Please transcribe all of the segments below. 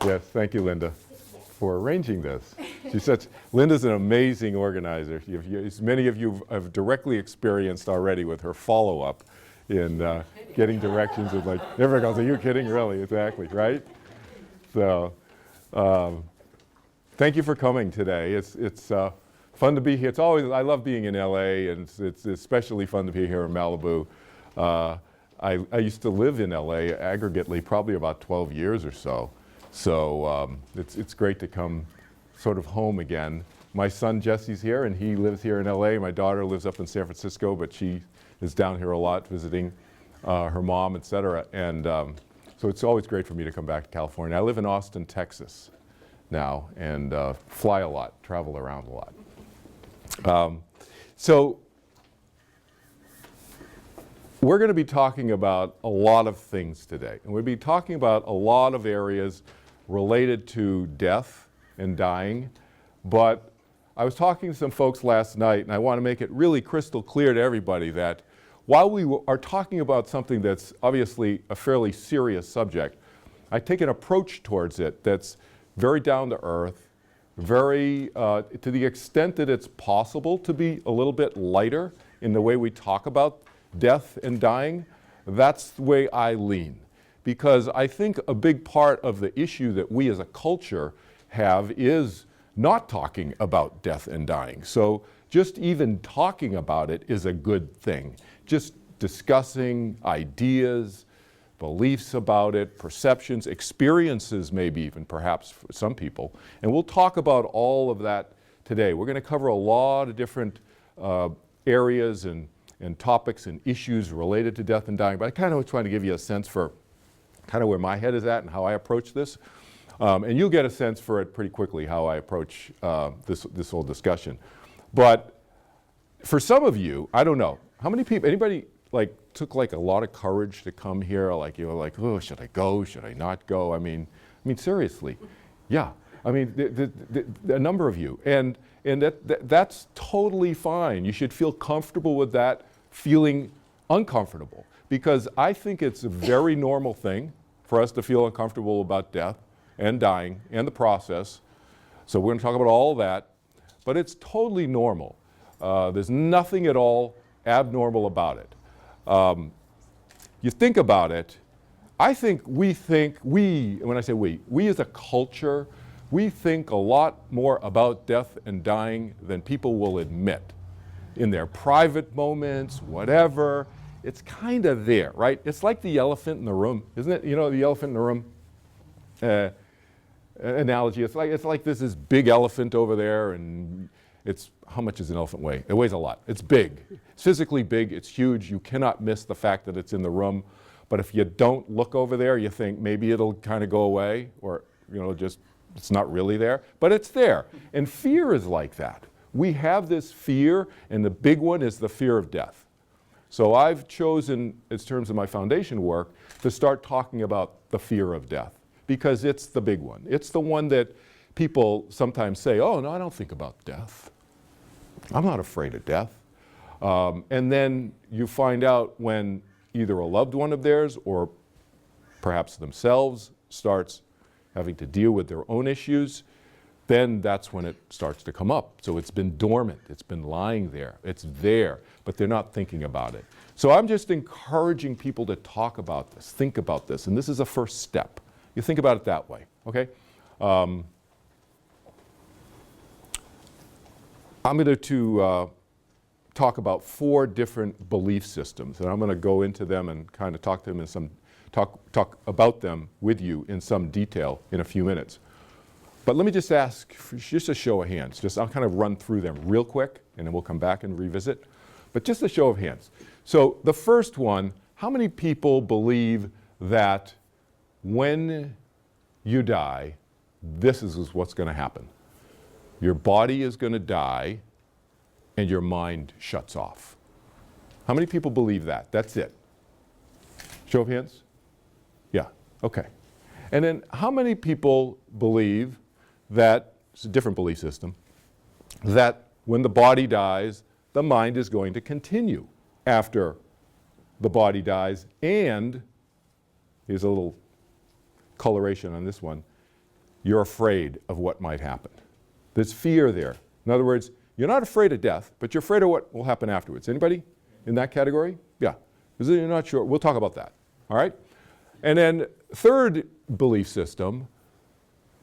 Yes, thank you, Linda, for arranging this. Linda's an amazing organizer. As many of you have directly experienced already with her follow-up in getting directions. It's like, everyone goes, are you kidding? Really? Exactly, right? So, thank you for coming today. It's fun to be here. I love being in LA, and it's especially fun to be here in Malibu. I used to live in LA aggregately probably about 12 years or so. So it's great to come sort of home again. My son Jesse's here, and he lives here in LA. My daughter lives up in San Francisco, but she is down here a lot visiting her mom, etc. And so it's always great for me to come back to California. I live in Austin, Texas now, and fly a lot, travel around a lot. So we're going to be talking about a lot of things today. And we'll be talking about a lot of areas related to death and dying. But I was talking to some folks last night, and I want to make it really crystal clear to everybody that while we are talking about something that's obviously a fairly serious subject, I take an approach towards it that's very down to earth, very, to the extent that it's possible to be a little bit lighter in the way we talk about death and dying. That's the way I lean. Because I think a big part of the issue that we as a culture have is not talking about death and dying. So just even talking about it is a good thing. Just discussing ideas, beliefs about it, perceptions, experiences maybe even perhaps for some people. And we'll talk about all of that today. We're going to cover a lot of different areas and topics and issues related to death and dying, but I kind of was trying to give you a sense for kind of where my head is at and how I approach this. And you'll get a sense for it pretty quickly, how I approach this whole discussion. But for some of you, I don't know, how many people, anybody like took like a lot of courage to come here? Like, you know, like, oh, should I go? Should I not go? I mean, seriously, yeah. I mean, a number of you. And that's totally fine. You should feel comfortable with that, feeling uncomfortable. Because I think it's a very normal thing for us to feel uncomfortable about death and dying and the process. So we're going to talk about all of that. But it's totally normal. There's nothing at all abnormal about it. You think about it, I think when I say we as a culture, we think a lot more about death and dying than people will admit. In their private moments, whatever, it's kind of there, right? It's like the elephant in the room, isn't it? You know, the elephant in the room analogy. It's like this big elephant over there, and how much does an elephant weigh? It weighs a lot. It's big. It's physically big. It's huge. You cannot miss the fact that it's in the room. But if you don't look over there, you think maybe it'll kind of go away, or you know, just it's not really there, but it's there. And fear is like that. We have this fear, and the big one is the fear of death. So I've chosen, in terms of my foundation work, to start talking about the fear of death, because it's the big one. It's the one that people sometimes say, oh, no, I don't think about death. I'm not afraid of death. And then you find out when either a loved one of theirs or perhaps themselves starts having to deal with their own issues, then that's when it starts to come up. So it's been dormant, it's been lying there, it's there, but they're not thinking about it. So I'm just encouraging people to talk about this, think about this, and this is a first step. You think about it that way, okay? I'm going to talk about 4 different belief systems, and I'm going to go into them and kind of talk talk about them with you in some detail in a few minutes. But let me just ask for just a show of hands. I'll kind of run through them real quick, and then we'll come back and revisit. But just a show of hands. So the first one, how many people believe that when you die, this is what's going to happen? Your body is going to die, and your mind shuts off. How many people believe that? That's it. Show of hands? Yeah, okay. And then how many people believe that, it's a different belief system, that when the body dies, the mind is going to continue after the body dies, and here's a little coloration on this one, you're afraid of what might happen. There's fear there. In other words, you're not afraid of death, but you're afraid of what will happen afterwards. Anybody in that category? Yeah. Because you're not sure. We'll talk about that. All right? And then third belief system,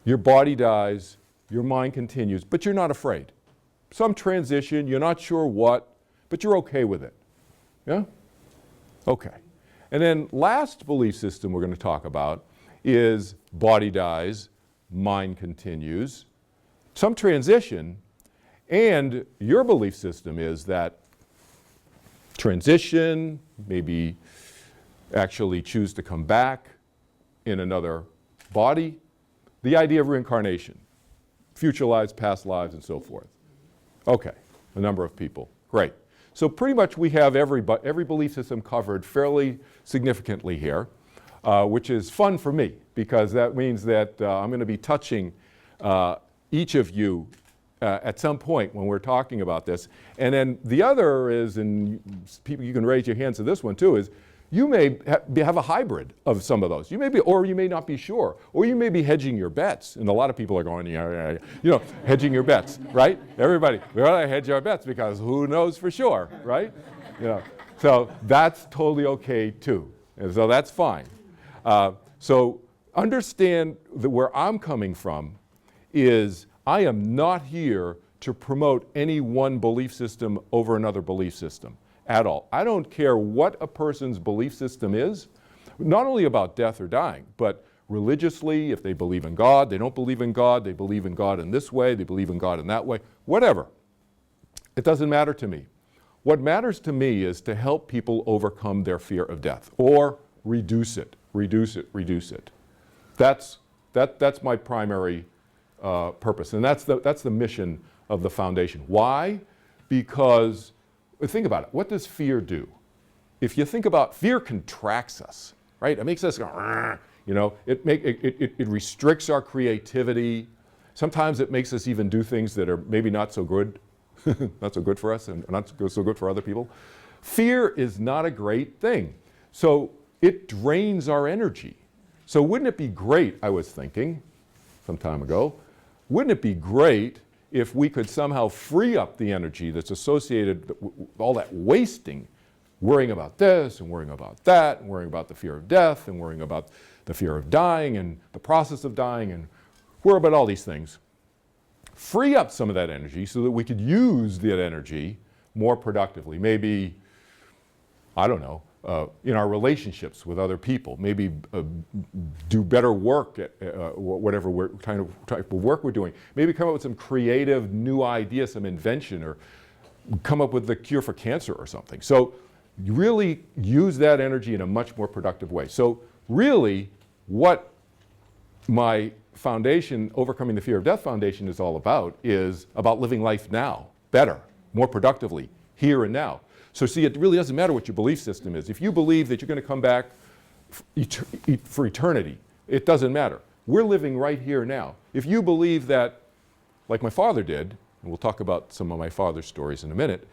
your body dies, your mind continues, but you're not afraid. Some transition, you're not sure what, but you're okay with it. Yeah? Okay. And then last belief system we're going to talk about is body dies, mind continues, some transition, and your belief system is that transition, maybe actually choose to come back in another body, the idea of reincarnation, future lives, past lives, and so forth. Okay, a number of people. Great. So pretty much we have every belief system covered fairly significantly here, which is fun for me because that means that I'm going to be touching each of you at some point when we're talking about this. And then the other is, and people, you can raise your hands to this one too, is you may have a hybrid of some of those. You may be, or you may not be sure, or you may be hedging your bets. And a lot of people are going, hedging your bets, right? Everybody, we ought to hedge our bets because who knows for sure, right? So that's totally okay too. And so that's fine. So understand that where I'm coming from is I am not here to promote any one belief system over another belief system at all. I don't care what a person's belief system is, not only about death or dying, but religiously, if they believe in God, they don't believe in God, they believe in God in this way, they believe in God in that way, whatever. It doesn't matter to me. What matters to me is to help people overcome their fear of death or reduce it. That's my primary purpose, and that's the mission of the foundation. Why? Because think about it. What does fear do? If you think about fear, contracts us, right? It makes us go, it restricts our creativity. Sometimes it makes us even do things that are maybe not so good, not so good for us and not so good for other people. Fear is not a great thing. So it drains our energy. So wouldn't it be great, I was thinking some time ago, wouldn't it be great if we could somehow free up the energy that's associated with all that wasting, worrying about this and worrying about that and worrying about the fear of death and worrying about the fear of dying and the process of dying and worry about all these things. Free up some of that energy so that we could use that energy more productively. Maybe, I don't know, in our relationships with other people, maybe do better work at whatever type of work we're doing. Maybe come up with some creative new idea, some invention, or come up with the cure for cancer or something. So you really use that energy in a much more productive way. So really what my foundation, Overcoming the Fear of Death Foundation, is all about is about living life now, better, more productively, here and now. So see, it really doesn't matter what your belief system is. If you believe that you're going to come back for eternity, it doesn't matter. We're living right here now. If you believe that, like my father did, and we'll talk about some of my father's stories in a minute,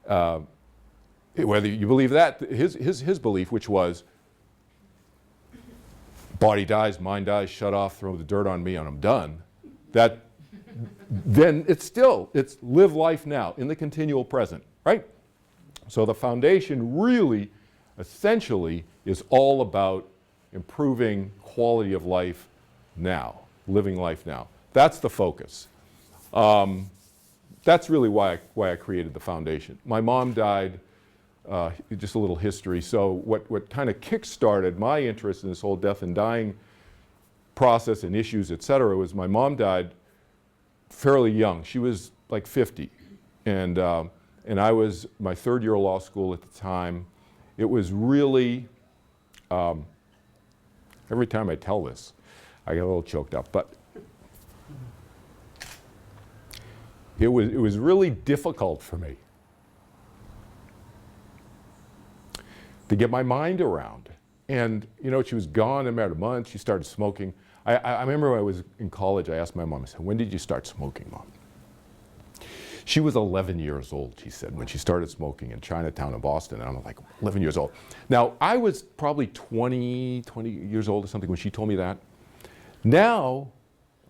whether you believe that, his belief, which was, body dies, mind dies, shut off, throw the dirt on me, and I'm done, that then it's live life now in the continual present. Right? So the foundation really, essentially, is all about improving quality of life now, living life now. That's the focus. That's really why I created the foundation. My mom died, just a little history. So what kind of kick-started my interest in this whole death and dying process and issues, et cetera, was my mom died fairly young. She was like 50. And I was my third year of law school at the time. It was really, every time I tell this, I get a little choked up, but it was really difficult for me to get my mind around. And she was gone in about a month. She started smoking. I remember when I was in college, I asked my mom, I said, when did you start smoking, Mom? She was 11 years old, she said, when she started smoking in Chinatown in Boston. And I'm like, 11 years old. Now, I was probably 20 years old or something when she told me that. Now,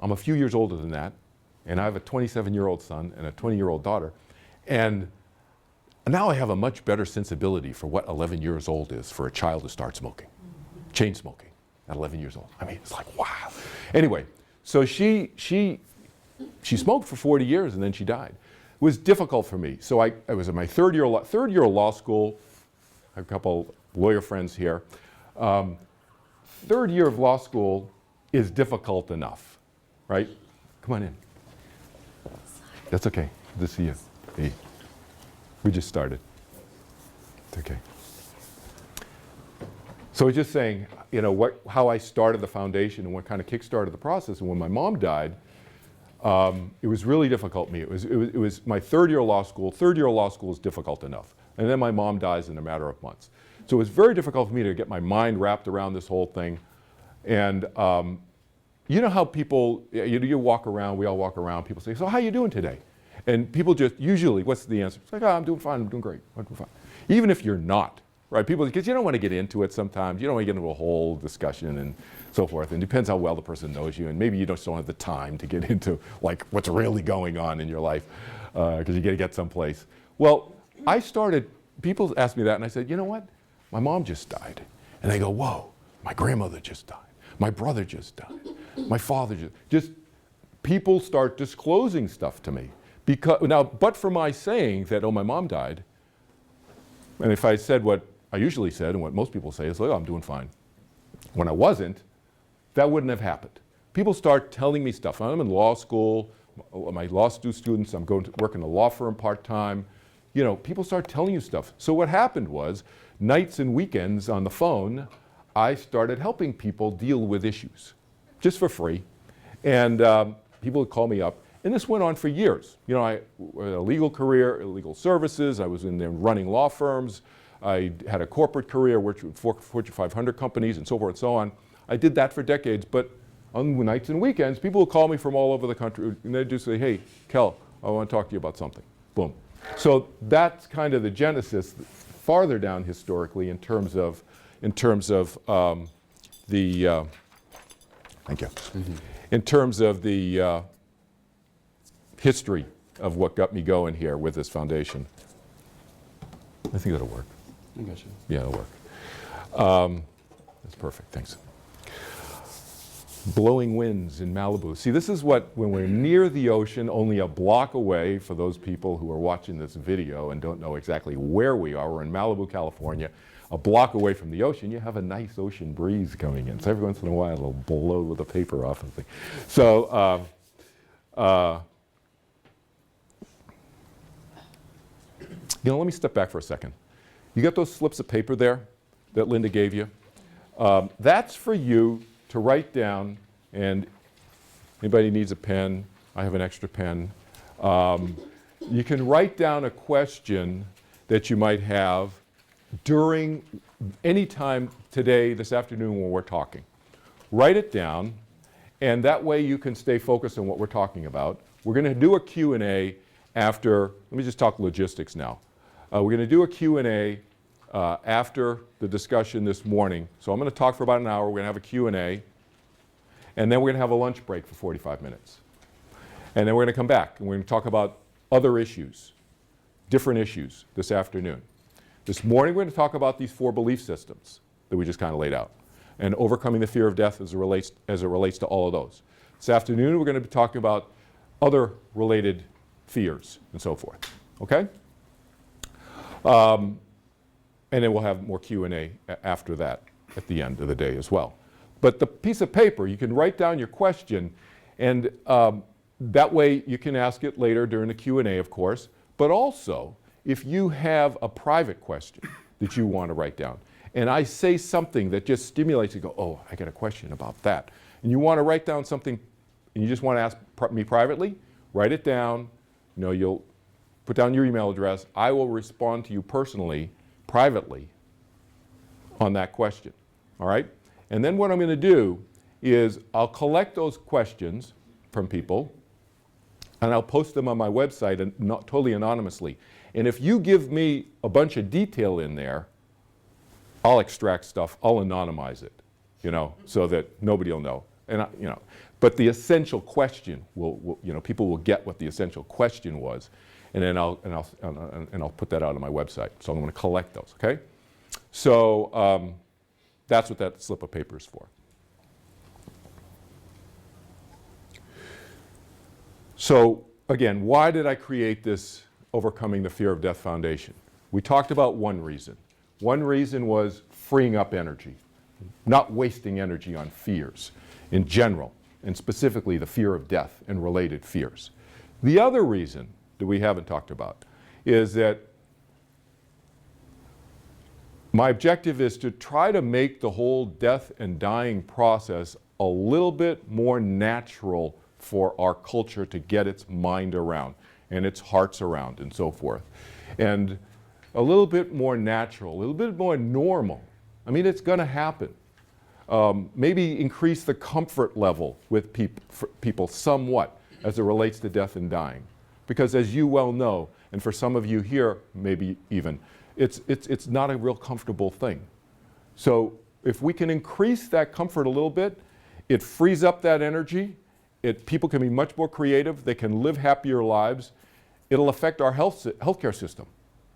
I'm a few years older than that, and I have a 27-year-old son and a 20-year-old daughter, and now I have a much better sensibility for what 11 years old is for a child to start smoking, chain smoking at 11 years old. I mean, it's like, wow. Anyway, so she smoked for 40 years and then she died. It was difficult for me. So I was in my third year of law school. I have a couple lawyer friends here. Third year of law school is difficult enough, right? Come on in. That's okay. Good to see you. Hey. We just started. It's okay. So I was just saying, you know, how I started the foundation and what kind of kick-started the process. And when my mom died, it was really difficult for me. It was my third year of law school. Third year of law school is difficult enough. And then my mom dies in a matter of months. So it was very difficult for me to get my mind wrapped around this whole thing. And you know how people, you walk around, we all walk around, people say, so how you doing today? And people just, usually, what's the answer? It's like, oh, I'm doing fine, I'm doing great, I'm doing fine. Even if you're not, right? People, because you don't want to get into it sometimes. You don't want to get into a whole discussion and so forth. And it depends how well the person knows you. And maybe you just don't have the time to get into like what's really going on in your life because you got to get someplace. Well, people asked me that and I said, you know what? My mom just died. And they go, whoa, my grandmother just died. My brother just died. My father just people start disclosing stuff to me. But for my saying that, oh, my mom died, and if I said what I usually said and what most people say is, oh, I'm doing fine. When I wasn't, that wouldn't have happened. People start telling me stuff. I'm in law school, my law students, I'm going to work in a law firm part-time. You know, people start telling you stuff. So what happened was, nights and weekends on the phone, I started helping people deal with issues, just for free. And people would call me up. And this went on for years. You know, I had a legal career, legal services. I was in there running law firms. I had a corporate career, worked with Fortune 500 companies and so forth and so on. I did that for decades. But on nights and weekends, people would call me from all over the country. And they'd just say, hey, Kel, I want to talk to you about something. Boom. So that's kind of the genesis farther down historically in terms of the, thank you. Mm-hmm. In terms of the history of what got me going here with this foundation. I think that'll work. I got you. Yeah, it'll work. That's perfect, thanks. Blowing winds in Malibu. See, this is what, when we're near the ocean, only a block away, for those people who are watching this video and don't know exactly where we are, we're in Malibu, California, a block away from the ocean, you have a nice ocean breeze coming in. So every once in a while, it'll blow with the paper off and thing. So, you know, let me step back for a second. You got those slips of paper there that Linda gave you? That's for you to write down, and anybody needs a pen, I have an extra pen. You can write down a question that you might have during any time today, this afternoon when we're talking. Write it down, and that way you can stay focused on what we're talking about. We're going to do a Q&A after, let me just talk logistics now. We're going to do a Q&A after the discussion this morning. So I'm going to talk for about an hour. We're going to have a Q&A. And then we're going to have a lunch break for 45 minutes. And then we're going to come back and we're going to talk about other issues, different issues this afternoon. This morning we're going to talk about these 4 belief systems that we just kind of laid out and overcoming the fear of death as it relates to all of those. This afternoon we're going to be talking about other related fears and so forth. Okay? And then we'll have more Q&A after that at the end of the day as well. But the piece of paper, you can write down your question, and that way you can ask it later during the Q&A, of course. But also, if you have a private question that you want to write down, and I say something that just stimulates you, go, oh, I got a question about that. And you want to write down something, and you just want to ask me privately, write it down. You know, you'll put down your email address. I will respond to you personally, privately, on that question. All right? And then what I'm going to do is I'll collect those questions from people, and I'll post them on my website and totally anonymously. And if you give me a bunch of detail in there, I'll extract stuff, I'll anonymize it, you know, so that nobody will know. And but the essential question people will get what the essential question was, and then I'll put that out on my website. So I'm going to collect those. Okay, so that's what that slip of paper is for. So again, why did I create this Overcoming the Fear of Death Foundation? We talked about one reason. One reason was freeing up energy, not wasting energy on fears in general, and specifically the fear of death and related fears. The other reason that we haven't talked about is that my objective is to try to make the whole death and dying process a little bit more natural for our culture to get its mind around and its hearts around and so forth. And a little bit more natural, a little bit more normal. I mean, it's going to happen. Maybe increase the comfort level with people somewhat as it relates to death and dying. Because as you well know, and for some of you here maybe even, it's not a real comfortable thing. So if we can increase that comfort a little bit, it frees up that energy. People can be much more creative. They can live happier lives. It'll affect our healthcare system,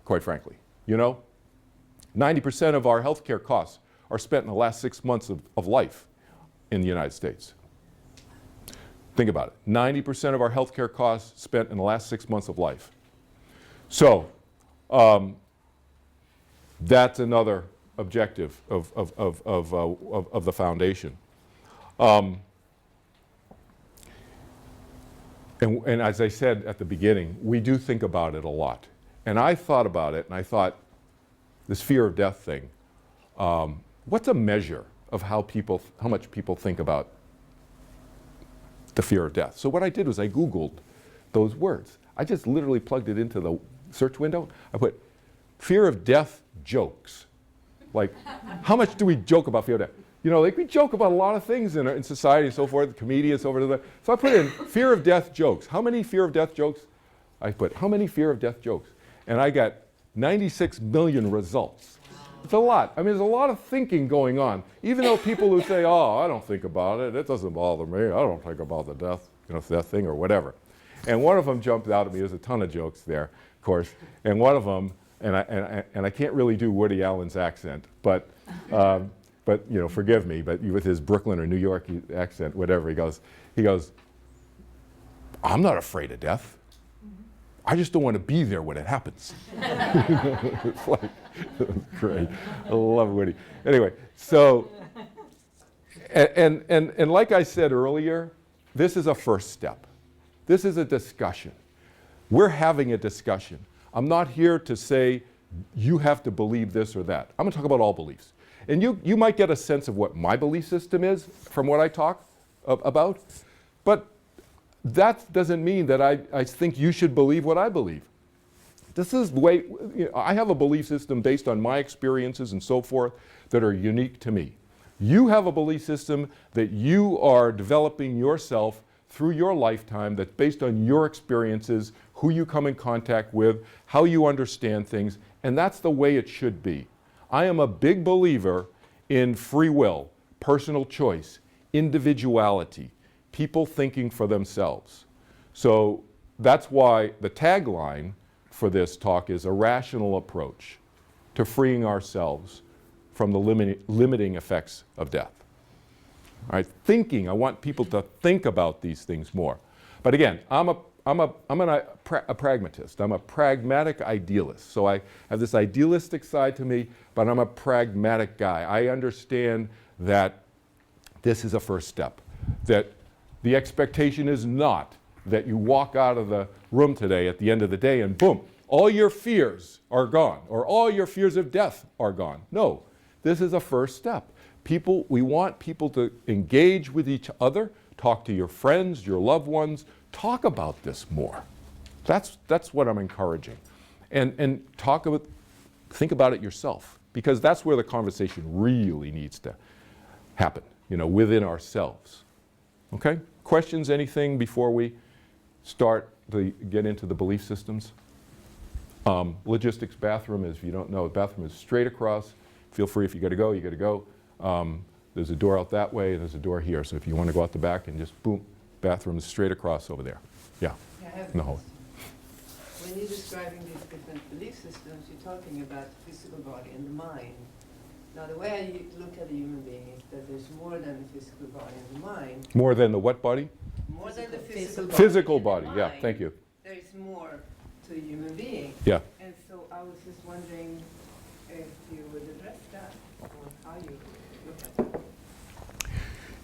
quite frankly. 90% of our healthcare costs are spent in the last 6 months of life in the United States. Think about it. 90% of our healthcare costs spent in the last 6 months of life. So that's another objective of the foundation. And as I said at the beginning, we do think about it a lot. And I thought about it, and I thought, this fear of death thing, what's a measure of how much people think about the fear of death? So what I did was I Googled those words. I just literally plugged it into the search window. I put fear of death jokes. Like, how much do we joke about fear of death? Like we joke about a lot of things in society and so forth, comedians, so forth. So I put in fear of death jokes. How many fear of death jokes? I put, how many fear of death jokes? And I got 96 million results. It's a lot. I mean, there's a lot of thinking going on. Even though people who say, oh, I don't think about it, it doesn't bother me, I don't think about the death, death thing or whatever. And one of them jumped out at me. There's a ton of jokes there, of course. And one of them, and I can't really do Woody Allen's accent, but forgive me, but with his Brooklyn or New York accent, whatever, he goes, I'm not afraid of death. I just don't want to be there when it happens. It's like, great. I love Woody. Anyway, so, and like I said earlier, this is a first step. This is a discussion. We're having a discussion. I'm not here to say you have to believe this or that. I'm going to talk about all beliefs. And you might get a sense of what my belief system is from what I talk about, but that doesn't mean that I think you should believe what I believe. This is the way, I have a belief system based on my experiences and so forth that are unique to me. You have a belief system that you are developing yourself through your lifetime that's based on your experiences, who you come in contact with, how you understand things, and that's the way it should be. I am a big believer in free will, personal choice, individuality, people thinking for themselves. So that's why the tagline for this talk is a rational approach to freeing ourselves from the limiting effects of death. All right, thinking, I want people to think about these things more. But again, I'm a pragmatist. I'm a pragmatic idealist. So I have this idealistic side to me, but I'm a pragmatic guy. I understand that this is a first step, that the expectation is not that you walk out of the room today at the end of the day and boom, all your fears are gone, or all your fears of death are gone. No, this is a first step. We want people to engage with each other, talk to your friends, your loved ones, talk about this more. That's what I'm encouraging. And think about it yourself, because that's where the conversation really needs to happen, within ourselves. Okay? Questions, anything before we start to get into the belief systems? Logistics bathroom is, if you don't know, the bathroom is straight across. Feel free, if you got to go, you got to go. There's a door out that way, and there's a door here. So if you want to go out the back and just boom, bathroom is straight across over there. Yeah. No. When you're describing these different belief systems, you're talking about the physical body and the mind. Now, the way I look at a human being is that there's more than the physical body and the mind. More than the what body? More than the physical body. Physical body, yeah, thank you. There is more to a human being. Yeah. And so I was just wondering if you would address that, or how you look at it.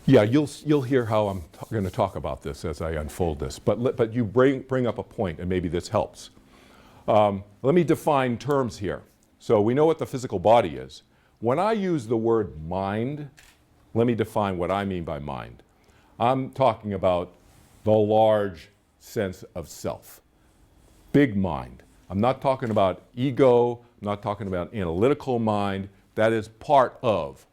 Yeah, you'll hear how I'm going to talk about this as I unfold this. But you bring up a point, and maybe this helps. Let me define terms here. So we know what the physical body is. When I use the word mind, let me define what I mean by mind. I'm talking about the large sense of self. Big mind. I'm not talking about ego. I'm not talking about analytical mind. That is part of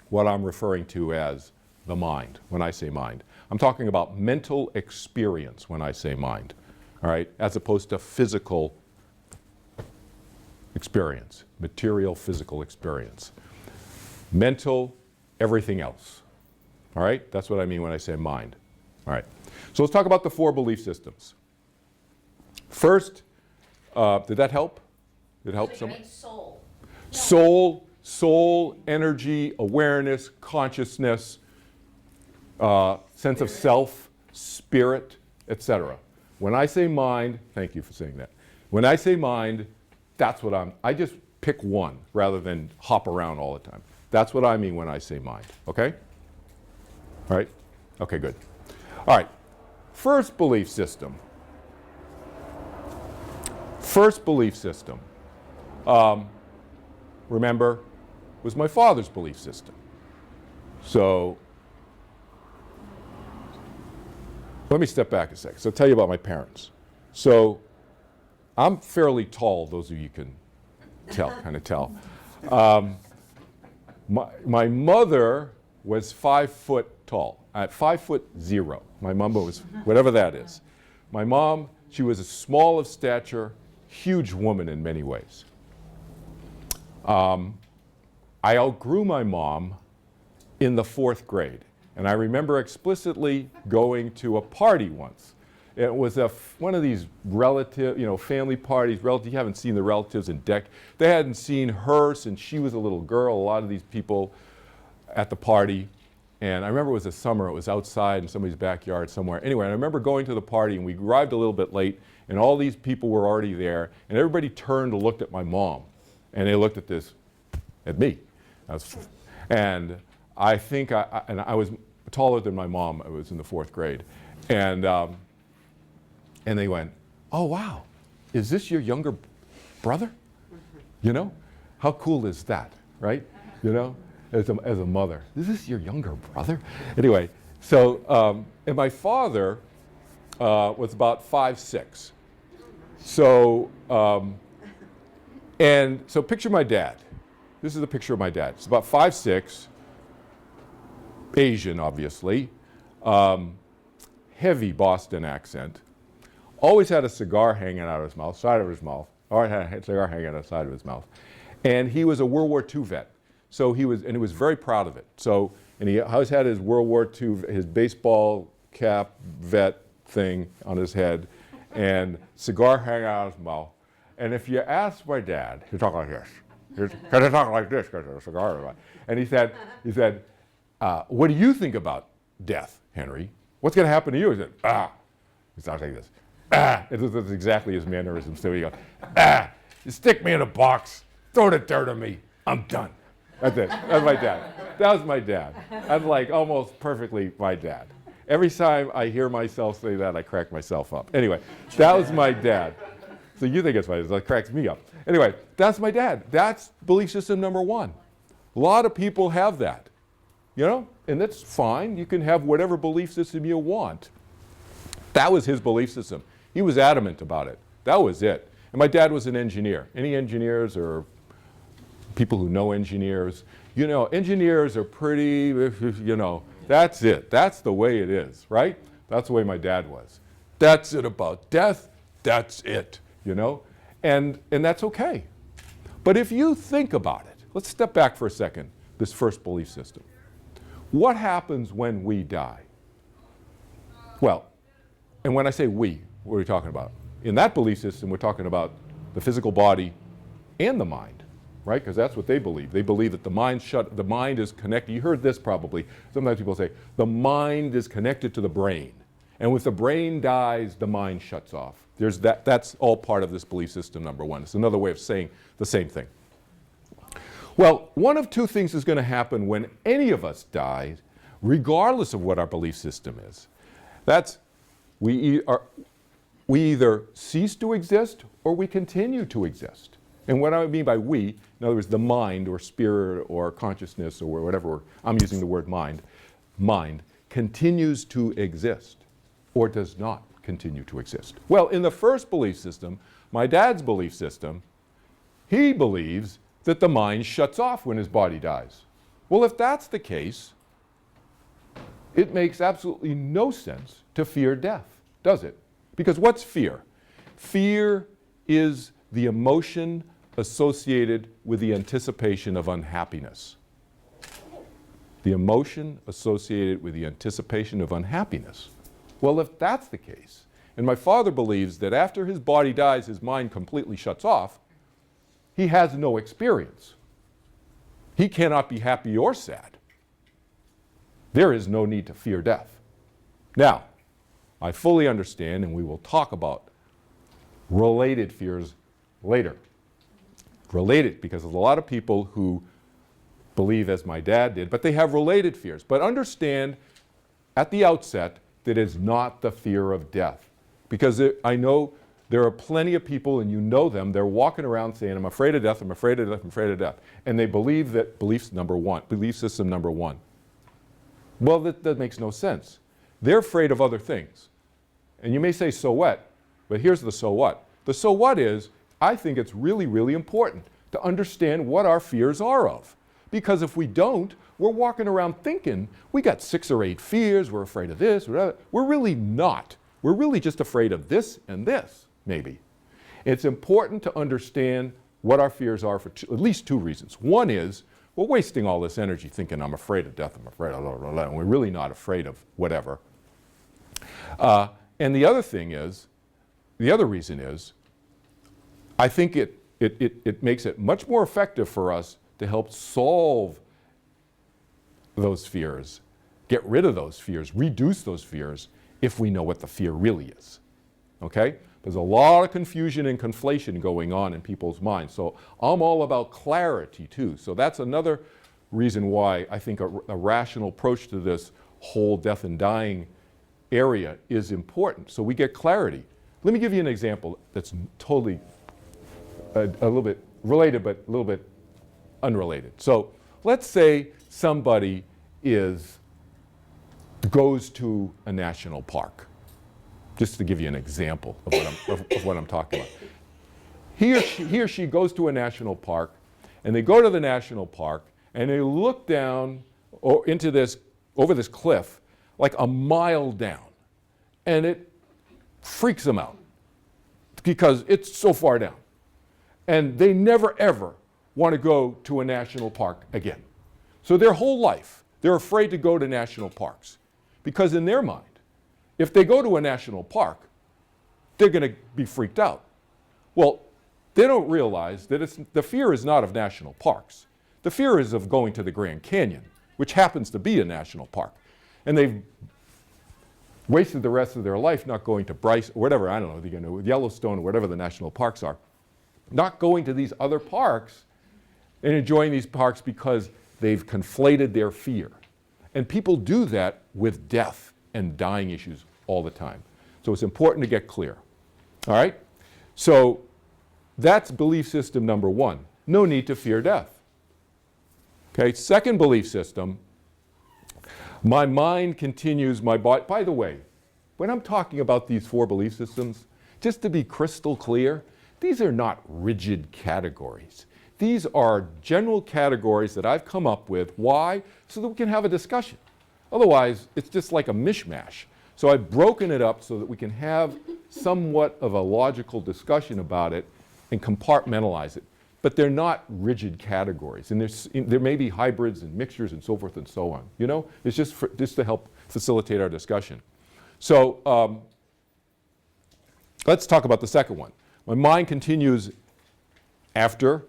what I'm referring to as the mind when I say mind. I'm talking about mental experience when I say mind, all right, as opposed to physical experience, material physical experience. Mental, everything else, all right? That's what I mean when I say mind, all right? So let's talk about the 4 belief systems. First, did that help? Did it help So someone? soul. Soul, energy, awareness, consciousness, sense of self, spirit, etc. When I say mind, thank you for saying that. When I say mind, that's what I just pick one rather than hop around all the time. That's what I mean when I say mind, okay? All right? Okay, good. All right, first belief system. Remember, was my father's belief system. So let me step back a second. So I'll tell you about my parents. So I'm fairly tall, those of you can kind of tell. My mother was 5 foot tall, at 5'0". My mom was, whatever that is. My mom, she was a small of stature, huge woman in many ways. I outgrew my mom in the 4th grade. And I remember explicitly going to a party once. It was one of these family parties. You haven't seen the relatives in decades. They hadn't seen her since she was a little girl, a lot of these people at the party. And I remember it was a summer. It was outside in somebody's backyard somewhere. Anyway, I remember going to the party, and we arrived a little bit late, and all these people were already there. And everybody turned and looked at my mom. And they looked at me. And I think I was taller than my mom. I was in the 4th grade. And they went, "Oh, wow, is this your younger brother?" You know, how cool is that, right? You know, as a mother, is this your younger brother? Anyway, so, and my father was about 5'6". So, and so picture my dad. This is a picture of my dad. It's about 5'6", Asian, obviously, heavy Boston accent. Always had a cigar hanging out of his mouth, side of his mouth. Always had a cigar hanging out of the side of his mouth. And he was a World War II vet. So he was very proud of it. So, and he always had his World War II, his baseball cap vet thing on his head, and cigar hanging out of his mouth. And if you ask my dad, he'd talk like this. He'd talk like this because of a cigar. And he said, "What do you think about death, Henry? What's going to happen to you?" He said, "Ah." He starts like this. "Ah." It's exactly his mannerism. So he goes, "Ah, you stick me in a box, throw the dirt on me, I'm done." That's it. That's my dad. That was my dad. That's like almost perfectly my dad. Every time I hear myself say that, I crack myself up. Anyway, that was my dad. So you think it's funny, it cracks me up. Anyway, that's my dad. That's belief system number 1. A lot of people have that, you know, and that's fine. You can have whatever belief system you want. That was his belief system. He was adamant about it. That was it. And my dad was an engineer. Any engineers or people who know engineers, you know, engineers are pretty, you know, that's it. That's the way it is, right? That's the way my dad was. That's it about death. That's it, you know? And that's okay. But if you think about it, let's step back for a second, this first belief system. What happens when we die? Well, and when I say we, what are we talking about? In that belief system, we're talking about the physical body and the mind, right? Because that's what they believe. They believe that the mind is connected. You heard this probably. Sometimes people say, the mind is connected to the brain. And if the brain dies, the mind shuts off. That's all part of this belief system, number one. It's another way of saying the same thing. Well, one of two things is going to happen when any of us die, regardless of what our belief system is. That's we either cease to exist or we continue to exist. And what I mean by we, in other words, the mind or spirit or consciousness or whatever, I'm using the word mind, continues to exist or does not continue to exist. Well, in the first belief system, my dad's belief system, he believes that the mind shuts off when his body dies. Well, if that's the case, it makes absolutely no sense to fear death, does it? Because what's fear? Fear is the emotion associated with the anticipation of unhappiness. The emotion associated with the anticipation of unhappiness. Well, if that's the case, and my father believes that after his body dies, his mind completely shuts off, he has no experience. He cannot be happy or sad. There is no need to fear death. Now, I fully understand, and we will talk about related fears later. Related, because there's a lot of people who believe as my dad did, but they have related fears. But understand at the outset that it's not the fear of death. Because I know there are plenty of people, and you know them, they're walking around saying, I'm afraid of death, I'm afraid of death, I'm afraid of death. And they believe that belief system number one. Well, that makes no sense. They're afraid of other things. And you may say, so what? But here's the so what. The so what is, I think it's really, really important to understand what our fears are of. Because if we don't, we're walking around thinking we got 6 or 8 fears, we're afraid of this, we're really not. We're really just afraid of this and this, maybe. It's important to understand what our fears are for at least 2 reasons. One is, we're wasting all this energy thinking I'm afraid of death, I'm afraid of blah, blah, blah, and we're really not afraid of whatever. And the other reason is, I think it makes it much more effective for us to help solve those fears, get rid of those fears, reduce those fears, if we know what the fear really is. Okay? There's a lot of confusion and conflation going on in people's minds. So I'm all about clarity too. So that's another reason why I think a rational approach to this whole death and dying area is important. So we get clarity. Let me give you an example that's totally a little bit related but a little bit unrelated. So let's say somebody goes to a national park. Just to give you an example of what I'm talking about. He or she goes to a national park, and they go to the national park, and they look down over this cliff, like a mile down, and it freaks them out because it's so far down. And they never, ever want to go to a national park again. So their whole life, they're afraid to go to national parks because in their mind, if they go to a national park, they're going to be freaked out. Well, they don't realize that the fear is not of national parks. The fear is of going to the Grand Canyon, which happens to be a national park. And they've wasted the rest of their life not going to Bryce, or whatever, I don't know, Yellowstone or whatever the national parks are, not going to these other parks and enjoying these parks because they've conflated their fear. And people do that with death and dying issues all the time. So it's important to get clear. All right? So that's belief system number one. No need to fear death. Okay, second belief system, my mind continues my body. By the way, when I'm talking about these 4 belief systems, just to be crystal clear, these are not rigid categories. These are general categories that I've come up with. Why? So that we can have a discussion. Otherwise, it's just like a mishmash. So I've broken it up so that we can have somewhat of a logical discussion about it and compartmentalize it. but they're not rigid categories. And there may be hybrids and mixtures and so forth and so on. You know, it's just to help facilitate our discussion. So let's talk about the second one. My mind continues after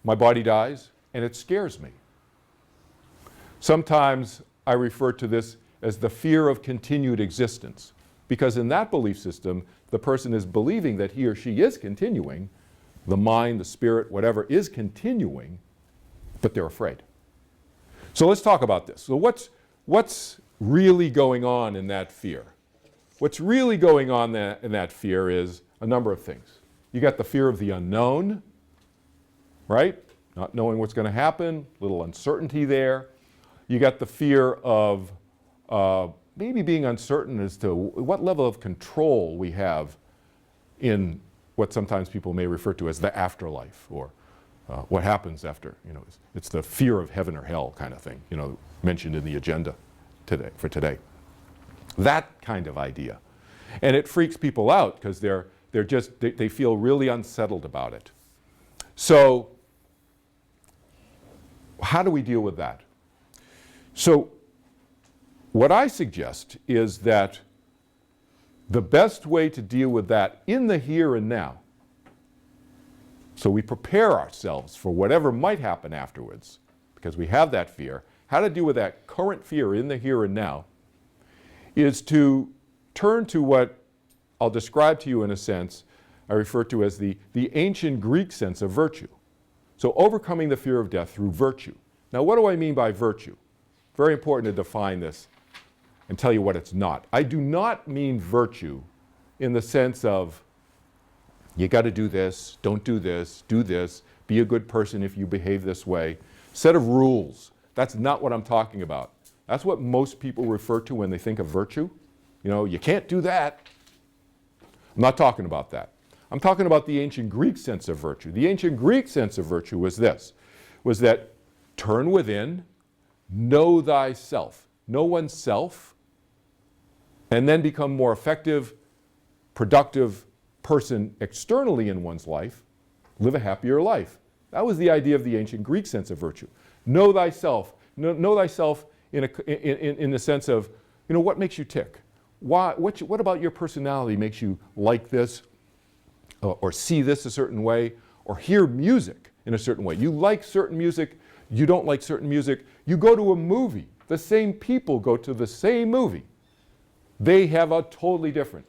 my body dies, and it scares me. Sometimes I refer to this as the fear of continued existence, because in that belief system, the person is believing that he or she is continuing, the mind, the spirit, whatever, is continuing, but they're afraid. So let's talk about this. So what's really going on in that fear? What's really going on in that fear is a number of things. You got the fear of the unknown, right? Not knowing what's going to happen, little uncertainty there. You got the fear of maybe being uncertain as to what level of control we have in what sometimes people may refer to as the afterlife, or what happens after. You know, it's the fear of heaven or hell kind of thing, you know, mentioned in the agenda for today. That kind of idea. And it freaks people out because they feel really unsettled about it. So how do we deal with that? So what I suggest is that the best way to deal with that in the here and now, so we prepare ourselves for whatever might happen afterwards, because we have that fear, how to deal with that current fear in the here and now, is to turn to what I'll describe to you in a sense I refer to as the ancient Greek sense of virtue. So overcoming the fear of death through virtue. Now what do I mean by virtue? Very important to define this and tell you what it's not. I do not mean virtue in the sense of you got to do this, don't do this, be a good person if you behave this way. Set of rules. That's not what I'm talking about. That's what most people refer to when they think of virtue. You know, you can't do that. I'm not talking about that. I'm talking about the ancient Greek sense of virtue. The ancient Greek sense of virtue was this, was that turn within, know thyself, know oneself, and then become more effective, productive person externally in one's life, live a happier life. That was the idea of the ancient Greek sense of virtue. Know thyself. Know thyself in the sense of, you know, what makes you tick? What about your personality makes you like this, or see this a certain way, or hear music in a certain way? You like certain music, you don't like certain music. You go to a movie, the same people go to the same movie. They have a totally different,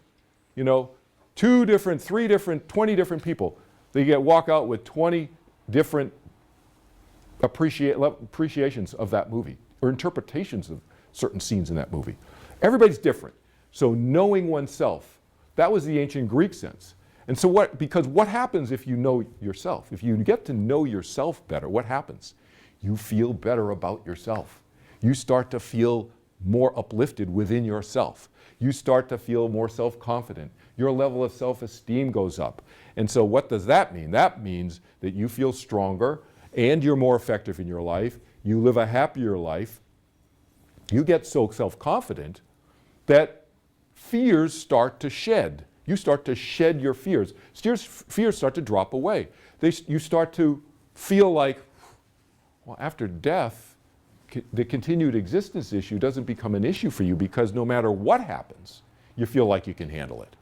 you know, 2 different, 3 different, 20 different people. They walk out with 20 different appreciations of that movie, or interpretations of certain scenes in that movie. Everybody's different. So knowing oneself, that was the ancient Greek sense. And so because what happens if you know yourself? If you get to know yourself better, what happens? You feel better about yourself. You start to feel more uplifted within yourself. You start to feel more self-confident. Your level of self-esteem goes up. And so what does that mean? That means that you feel stronger and you're more effective in your life. You live a happier life. You get so self-confident that fears start to shed. You start to shed your fears. Fears start to drop away. You start to feel like, well, after death, the continued existence issue doesn't become an issue for you, because no matter what happens, you feel like you can handle it.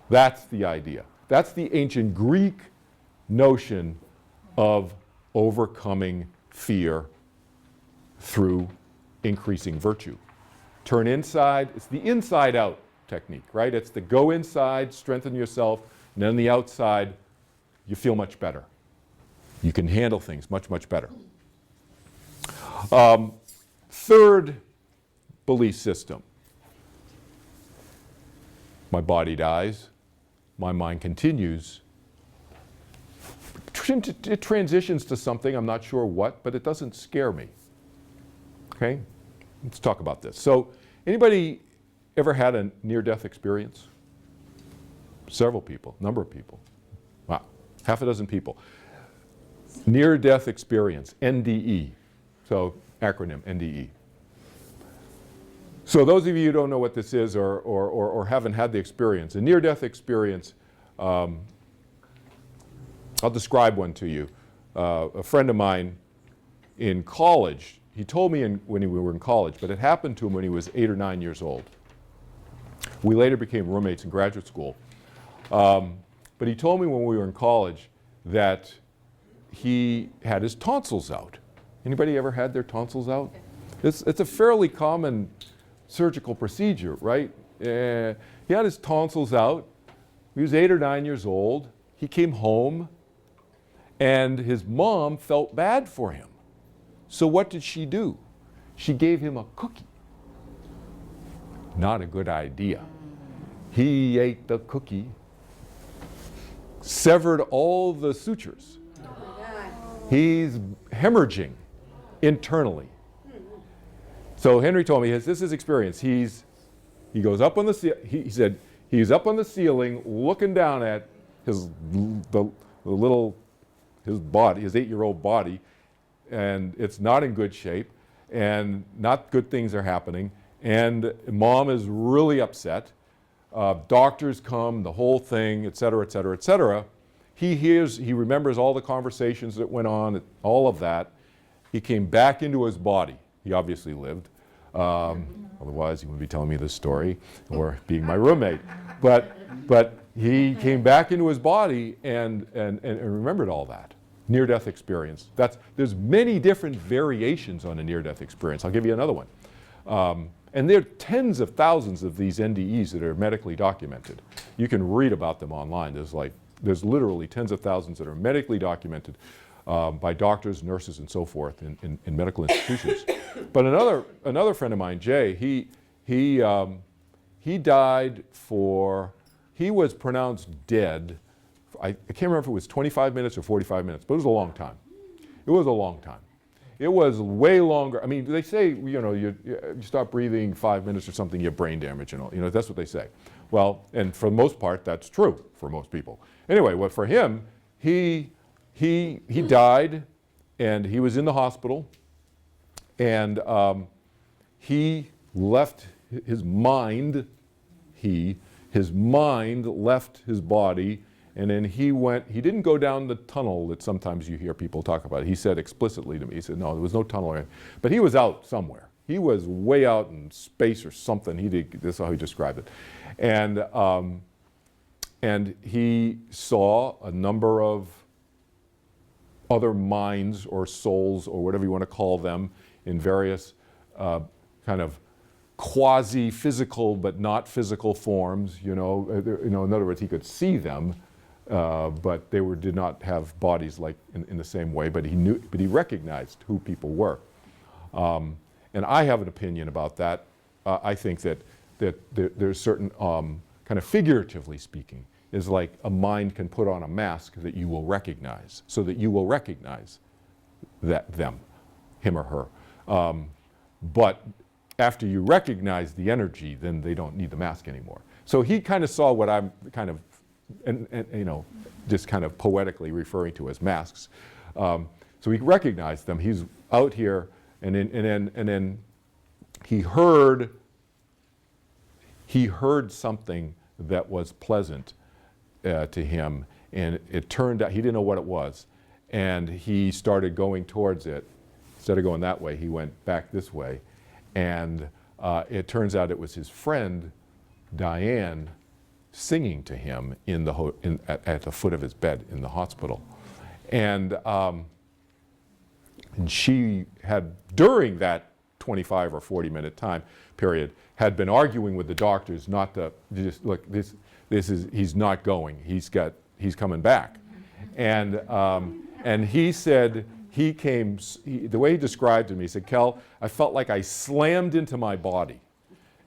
That's the idea. That's the ancient Greek notion of overcoming fear through increasing virtue. Turn inside. It's the inside out technique, right? It's the go inside, strengthen yourself, and then the outside, you feel much better. You can handle things much, much better. Third belief system. My body dies, my mind continues. It transitions to something, I'm not sure what, but it doesn't scare me. Okay? Let's talk about this. So, anybody ever had a near-death experience? Several people, number of people. Wow, half a dozen people. Near-death experience, NDE. So, acronym, NDE. So those of you who don't know what this is or haven't had the experience, a near-death experience, I'll describe one to you. a friend of mine in college. He told me when we were in college, but it happened to him when he was 8 or 9 years old. We later became roommates in graduate school. But he told me when we were in college that he had his tonsils out. Anybody ever had their tonsils out? It's a fairly common surgical procedure, right? He had his tonsils out. He was 8 or 9 years old. He came home, and his mom felt bad for him. So what did she do? She gave him a cookie. Not a good idea. He ate the cookie, severed all the sutures. He's hemorrhaging internally. So Henry told me this is his experience. He goes up on the ceiling. He said he's up on the ceiling looking down at his body, his 8-year-old body, and it's not in good shape, and not good things are happening, and mom is really upset. Doctors come, the whole thing, et cetera, et cetera, et cetera. He remembers all the conversations that went on, all of that. He came back into his body. He obviously lived. Otherwise, he wouldn't be telling me this story or being my roommate. But he came back into his body and remembered all that. Near-death experience. There's many different variations on a near-death experience. I'll give you another one. And there are tens of thousands of these NDEs that are medically documented. You can read about them online. There's literally tens of thousands that are medically documented by doctors, nurses, and so forth in medical institutions. But another friend of mine, Jay, he died he was pronounced dead. I can't remember if it was 25 minutes or 45 minutes, but it was a long time. It was a long time. It was way longer. I mean, they say, you stop breathing 5 minutes or something, you have brain damage and all. That's what they say. Well, and for the most part, that's true for most people. Anyway, for him, he died, and he was in the hospital, and he left his mind. His mind left his body. And then he didn't go down the tunnel that sometimes you hear people talk about. He said explicitly to me, he said, no, there was no tunnel. But he was out somewhere. He was way out in space or something. This is how he described it. And he saw a number of other minds or souls or whatever you want to call them in various kind of quasi-physical but not physical forms. In other words, he could see them. But they did not have bodies like in the same way. But he recognized who people were, and I have an opinion about that. I think that there's certain kind of figuratively speaking, is like a mind can put on a mask that you will recognize, so that you will recognize him or her. But after you recognize the energy, then they don't need the mask anymore. So he kind of saw what I'm kind of. And just kind of poetically referring to as masks. So he recognized them. He's out here, and then he heard something that was pleasant to him, and it turned out he didn't know what it was, and he started going towards it. Instead of going that way, he went back this way, and it turns out it was his friend Diane singing to him at the foot of his bed in the hospital. And she had, during that 25 or 40 minute time period, had been arguing with the doctors not to just, look, he's not going, he's coming back. And he said, the way he described it to me, he said, Kel, I felt like I slammed into my body.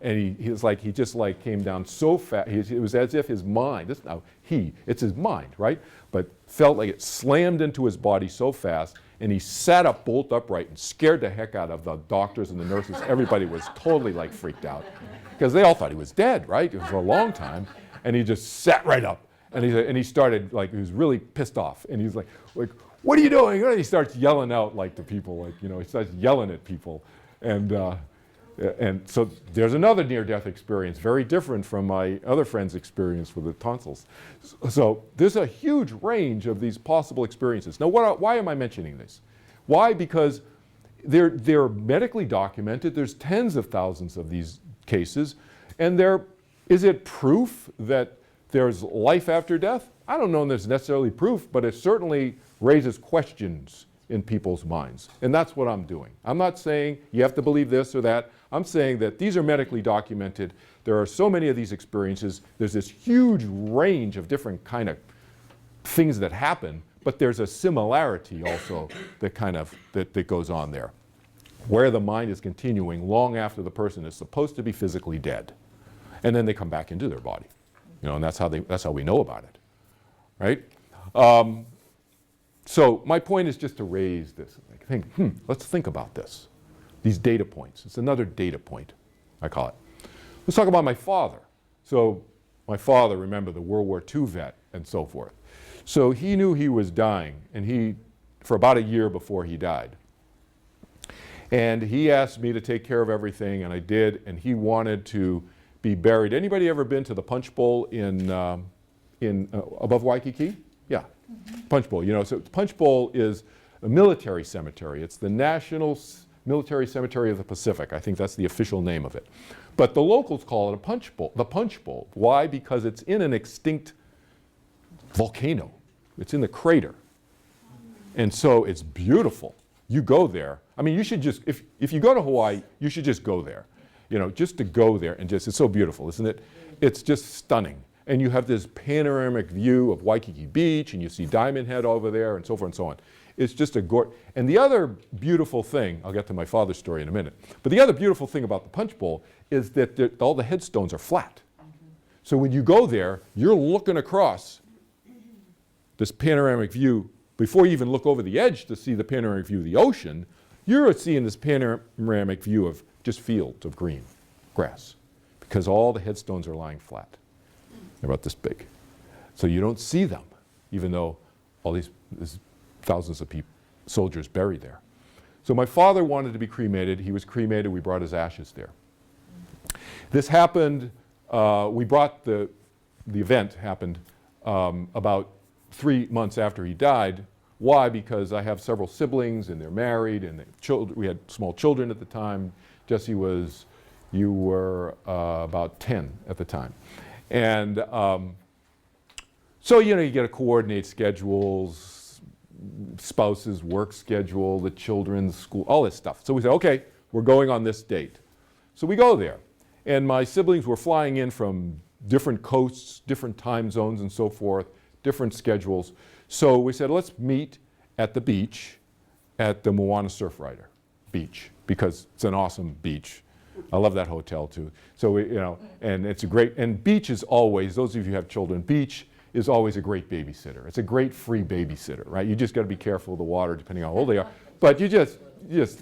And he just came down so fast. It was as if his mind, it's his mind, right? But felt like it slammed into his body so fast, and he sat up bolt upright and scared the heck out of the doctors and the nurses. Everybody was totally freaked out because they all thought he was dead, right? It was for a long time, and he just sat right up, and he started he was really pissed off, and he's like, what are you doing? And he starts yelling out to people, he starts yelling at people, and And so there's another near-death experience, very different from my other friend's experience with the tonsils. So there's a huge range of these possible experiences. Now, why am I mentioning this? Why? Because they're medically documented. There's tens of thousands of these cases. And is it proof that there's life after death? I don't know if there's necessarily proof, but it certainly raises questions in people's minds. And that's what I'm doing. I'm not saying you have to believe this or that. I'm saying that these are medically documented. There are so many of these experiences. There's this huge range of different kind of things that happen, but there's a similarity also that goes on there, where the mind is continuing long after the person is supposed to be physically dead. And then they come back into their body. And that's how we know about it, right? So my point is just to raise this. Let's think about this. These data points. It's another data point, I call it. Let's talk about my father. So my father, remember, the World War II vet and so forth. So he knew he was dying, and for about a year before he died. And he asked me to take care of everything, and I did, and he wanted to be buried. Anybody ever been to the Punch Bowl above Waikiki? Yeah, Punch Bowl. So Punch Bowl is a military cemetery. It's the National Military Cemetery of the Pacific. I think that's the official name of it. But the locals call it a Punch Bowl, the Punch Bowl. Why? Because it's in an extinct volcano. It's in the crater. And so it's beautiful. You go there. I mean, you should just, if you go to Hawaii, you should just go there. Just to go there and it's so beautiful, isn't it? It's just stunning. And you have this panoramic view of Waikiki Beach, and you see Diamond Head over there, and so forth and so on. It's just and the other beautiful thing, I'll get to my father's story in a minute, but the other beautiful thing about the Punch Bowl is that all the headstones are flat. So when you go there, you're looking across this panoramic view. Before you even look over the edge to see the panoramic view of the ocean, you're seeing this panoramic view of just fields of green grass, because all the headstones are lying flat. They're about this big. So you don't see them, even though there's thousands of soldiers buried there. So my father wanted to be cremated. He was cremated. We brought his ashes there. This happened, the event happened about 3 months after he died. Why? Because I have several siblings, and they're married, and we had small children at the time. Jesse you were about 10 at the time. And so, you got to coordinate schedules, spouses' work schedule, the children's school, all this stuff. So we said, okay, we're going on this date. So we go there. And my siblings were flying in from different coasts, different time zones and so forth, different schedules. So we said, let's meet at the beach at the Moana Surfrider beach, because it's an awesome beach. I love that hotel too. So and it's and beach is always, those of you who have children, beach is always a great babysitter. It's a great free babysitter, right? You just got to be careful of the water depending on how old they are. But you just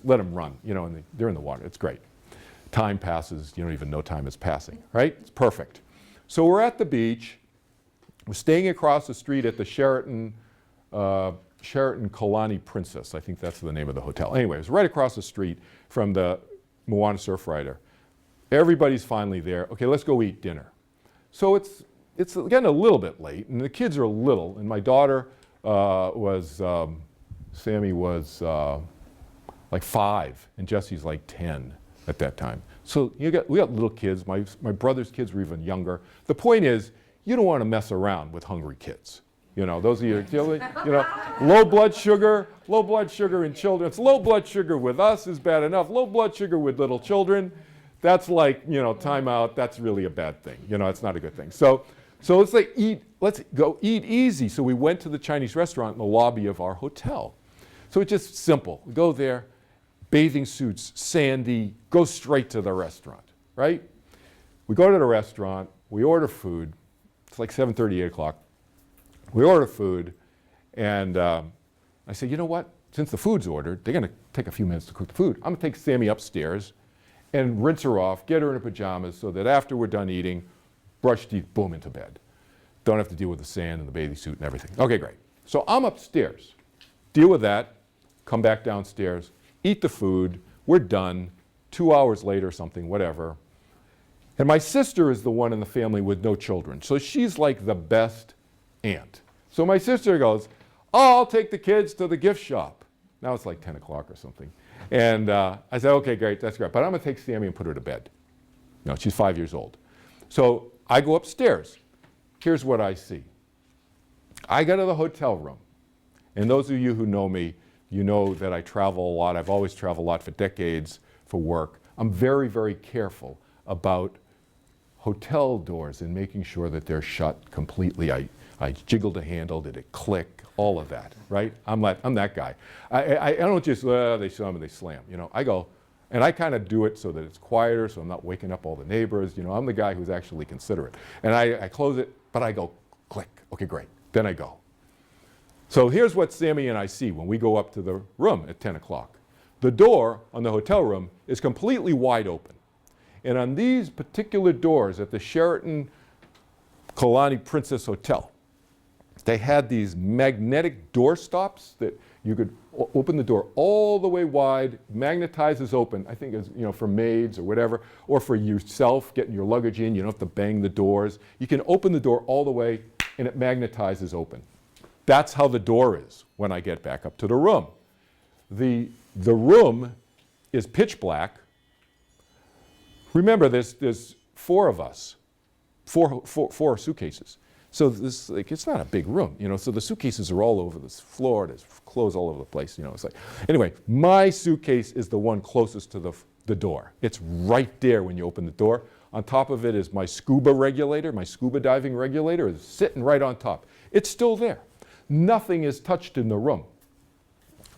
let them run, and they're in the water. It's great. Time passes, you don't even know time is passing, right? It's perfect. So we're at the beach. We're staying across the street at the Sheraton Kalani Princess. I think that's the name of the hotel. Anyway, it's right across the street from the Moana Surfrider. Everybody's finally there. Okay, let's go eat dinner. So it's getting a little bit late, and the kids are little, and my daughter Sammy was like 5, and Jesse's like 10 at that time. So we got little kids. My brother's kids were even younger. The point is, you don't want to mess around with hungry kids. Those of you, low blood sugar in children. It's low blood sugar with us is bad enough. Low blood sugar with little children, that's like, time out. That's really a bad thing. It's not a good thing. So let's go eat easy. So we went to the Chinese restaurant in the lobby of our hotel. So it's just simple. We go there, bathing suits, sandy, go straight to the restaurant, right? We go to the restaurant, we order food. It's like 7:30, 8 o'clock. We order food, and I say, you know what? Since the food's ordered, they're going to take a few minutes to cook the food. I'm going to take Sammy upstairs and rinse her off, get her in her pajamas, so that after we're done eating, brush teeth, boom, into bed. Don't have to deal with the sand and the bathing suit and everything. Okay, great. So I'm upstairs. Deal with that, come back downstairs, eat the food, we're done, 2 hours later, something, whatever. And my sister is the one in the family with no children. So she's like the best aunt. So my sister goes, oh, I'll take the kids to the gift shop. Now it's like 10 o'clock or something. And I said, okay, great, that's great. But I'm going to take Sammy and put her to bed. You know, she's 5 years old. So I go upstairs. Here's what I see. I go to the hotel room. And those of you who know me, you know that I travel a lot. I've always traveled a lot for decades for work. I'm very, very careful about hotel doors and making sure that they're shut completely. I jiggle the handle, did it click, all of that, right? I'm that guy. I don't just, they slam and they slam, you know. I go, and I kind of do it so that it's quieter, so I'm not waking up all the neighbors. You know, I'm the guy who's actually considerate. And I close it, but I go, click, okay, great. Then I go. So here's what Sammy and I see when we go up to the room at 10 o'clock. The door on the hotel room is completely wide open. And on these particular doors at the Sheraton Kalani Princess Hotel, they had these magnetic door stops that you could open the door all the way wide, magnetizes open, I think it's, you know, for maids or whatever, or for yourself getting your luggage in, you don't have to bang the doors. You can open the door all the way and it magnetizes open. That's how the door is when I get back up to the room. The room is pitch black. Remember, there's 4 of us, four suitcases. So this, like, it's not a big room, you know. So the suitcases are all over this floor. There's clothes all over the place, you know. It's like, anyway, my suitcase is the one closest to the door. It's right there when you open the door. On top of it is my scuba regulator. My scuba diving regulator is sitting right on top. It's still there. Nothing is touched in the room.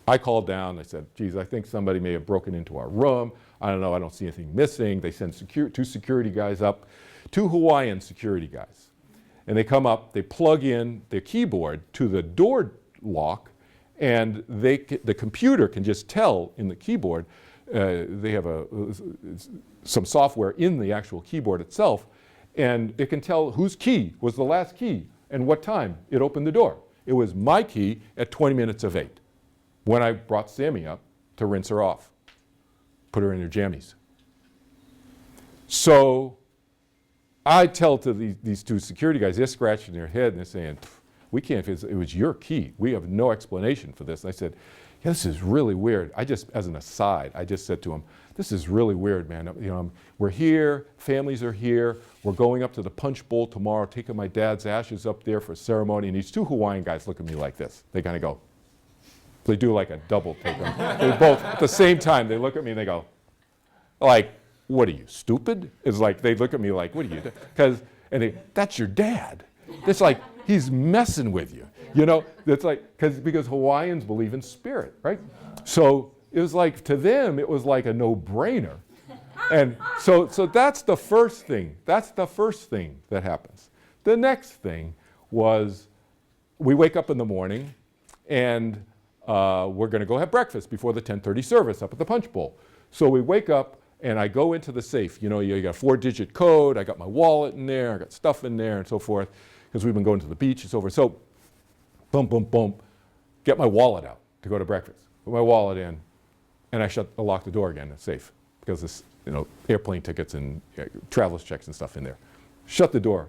I called down. I said, geez, I think somebody may have broken into our room. I don't know. I don't see anything missing. They send 2 security guys up, 2 Hawaiian security guys. And they come up, they plug in their keyboard to the door lock, and the computer can just tell in the keyboard, they have some software in the actual keyboard itself, and it can tell whose key was the last key and what time it opened the door. It was my key at 20 minutes of 8 when I brought Sammy up to rinse her off, put her in her jammies. So I tell to these 2 security guys, they're scratching their head and they're saying, we can't, it was your key. We have no explanation for this. And I said, yeah, this is really weird. As an aside, I just said to him, this is really weird, man. You know, we're here, families are here. We're going up to the Punch Bowl tomorrow, taking my dad's ashes up there for a ceremony. And these 2 Hawaiian guys look at me like this. They kind of go, they do like a double take. They both, at the same time, they look at me and they go, like, what are you, stupid? It's like, they look at me like, what are you, that's your dad. It's like, he's messing with you. You know, it's like, because Hawaiians believe in spirit, right? So it was like, to them, it was like a no-brainer. And so that's the first thing. That's the first thing that happens. The next thing was, we wake up in the morning, and we're going to go have breakfast before the 10:30 service up at the Punch Bowl. So we wake up, and I go into the safe. You know, you got a 4-digit code. I got my wallet in there. I got stuff in there and so forth, because we've been going to the beach and so forth. So, boom, boom, boom, get my wallet out to go to breakfast. Put my wallet in, and I lock the door again. It's safe, because this, you know, airplane tickets and traveler's checks and stuff in there. Shut the door,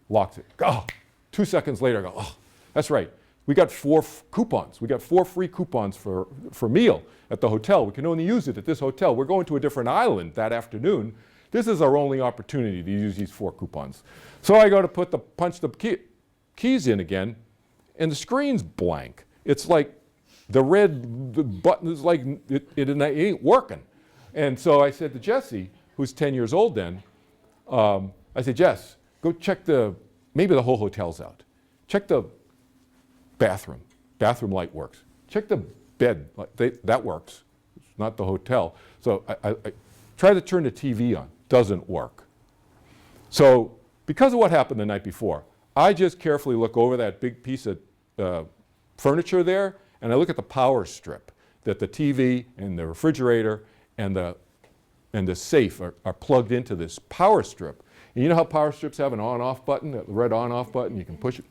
locked it. Oh, 2 seconds later, I go, oh, that's right. We got 4 coupons. We got 4 free coupons for meal at the hotel. We can only use it at this hotel. We're going to a different island that afternoon. This is our only opportunity to use these 4 coupons. So I go to punch the keys in again, and the screen's blank. It's like the red button is like, it ain't working. And so I said to Jessie, who's 10 years old then, I said, Jess, go check maybe the whole hotel's out. Check the bathroom. Bathroom light works. Check the bed. That works. It's not the hotel. So I try to turn the TV on. Doesn't work. So because of what happened the night before, I just carefully look over that big piece of furniture there, and I look at the power strip that the TV and the refrigerator and the safe are plugged into this power strip. And you know how power strips have an on-off button, that red on-off button, you can push it?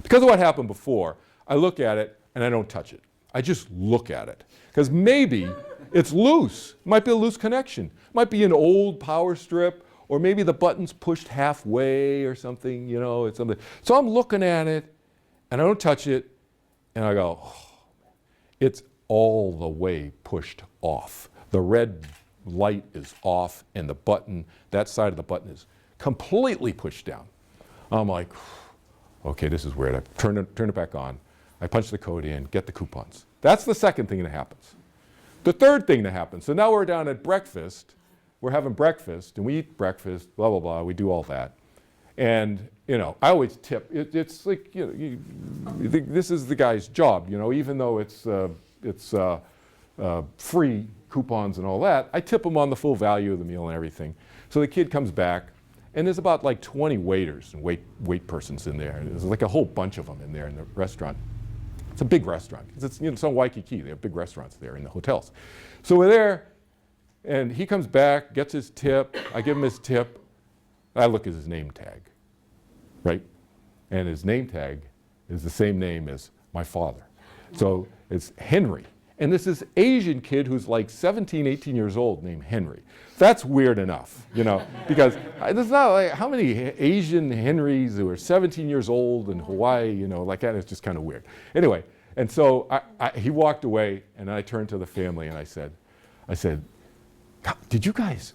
Because of what happened before, I look at it and I don't touch it. I just look at it. Because maybe it's loose. It might be a loose connection. It might be an old power strip, or maybe the button's pushed halfway or something, you know, it's something. So I'm looking at it, and I don't touch it, and I go, oh, it's all the way pushed off. The red light is off, and the button, that side of the button is completely pushed down. I'm like, okay, this is weird. I turn it back on. I punch the code in, get the coupons. That's the second thing that happens. The third thing that happens, so now we're down at breakfast. We're having breakfast, and we eat breakfast, blah, blah, blah. We do all that. And, you know, I always tip. It's like, you know, this is the guy's job, you know, even though it's free coupons and all that, I tip him on the full value of the meal and everything. So the kid comes back, and there's about like 20 waiters and wait persons in there. There's like a whole bunch of them in there in the restaurant. It's a big restaurant. It's, you know, it's on Waikiki. They have big restaurants there in the hotels. So we're there, and he comes back, gets his tip. I give him his tip. I look at his name tag, right? And his name tag is the same name as my father. So it's Henry. And this is Asian kid who's like 17, 18 years old named Henry. That's weird enough, you know, because there's not like, how many Asian Henrys who are 17 years old in Hawaii, you know, like that is just kind of weird. Anyway, and so he walked away, and I turned to the family and I said, did you guys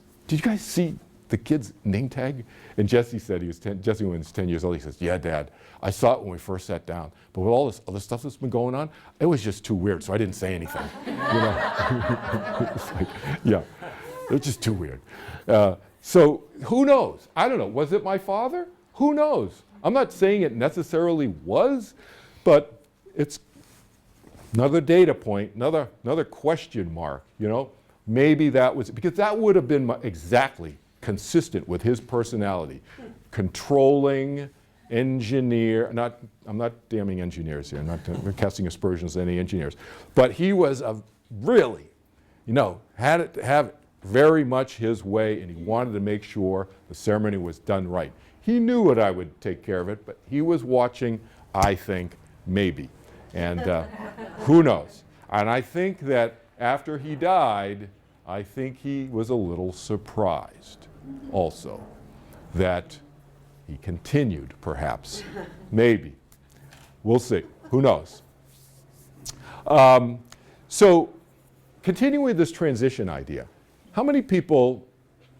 see the kid's name tag? And Jesse said, Jesse, when he was 10 years old, he says, yeah, Dad, I saw it when we first sat down. But with all this other stuff that's been going on, it was just too weird, so I didn't say anything. You know? It's like, yeah, it was just too weird. So who knows? I don't know. Was it my father? Who knows? I'm not saying it necessarily was, but it's another data point, another question mark, you know? Maybe that was, because that would have been exactly consistent with his personality. Controlling, engineer, I'm not damning engineers here, I'm not casting aspersions on any engineers, but he was a really, you know, had it to have it very much his way, and he wanted to make sure the ceremony was done right. He knew what I would take care of it, but he was watching, I think, maybe. And who knows? And I think that after he died, I think he was a little surprised also that he continued, perhaps, maybe. We'll see. Who knows? So continuing with this transition idea, how many people,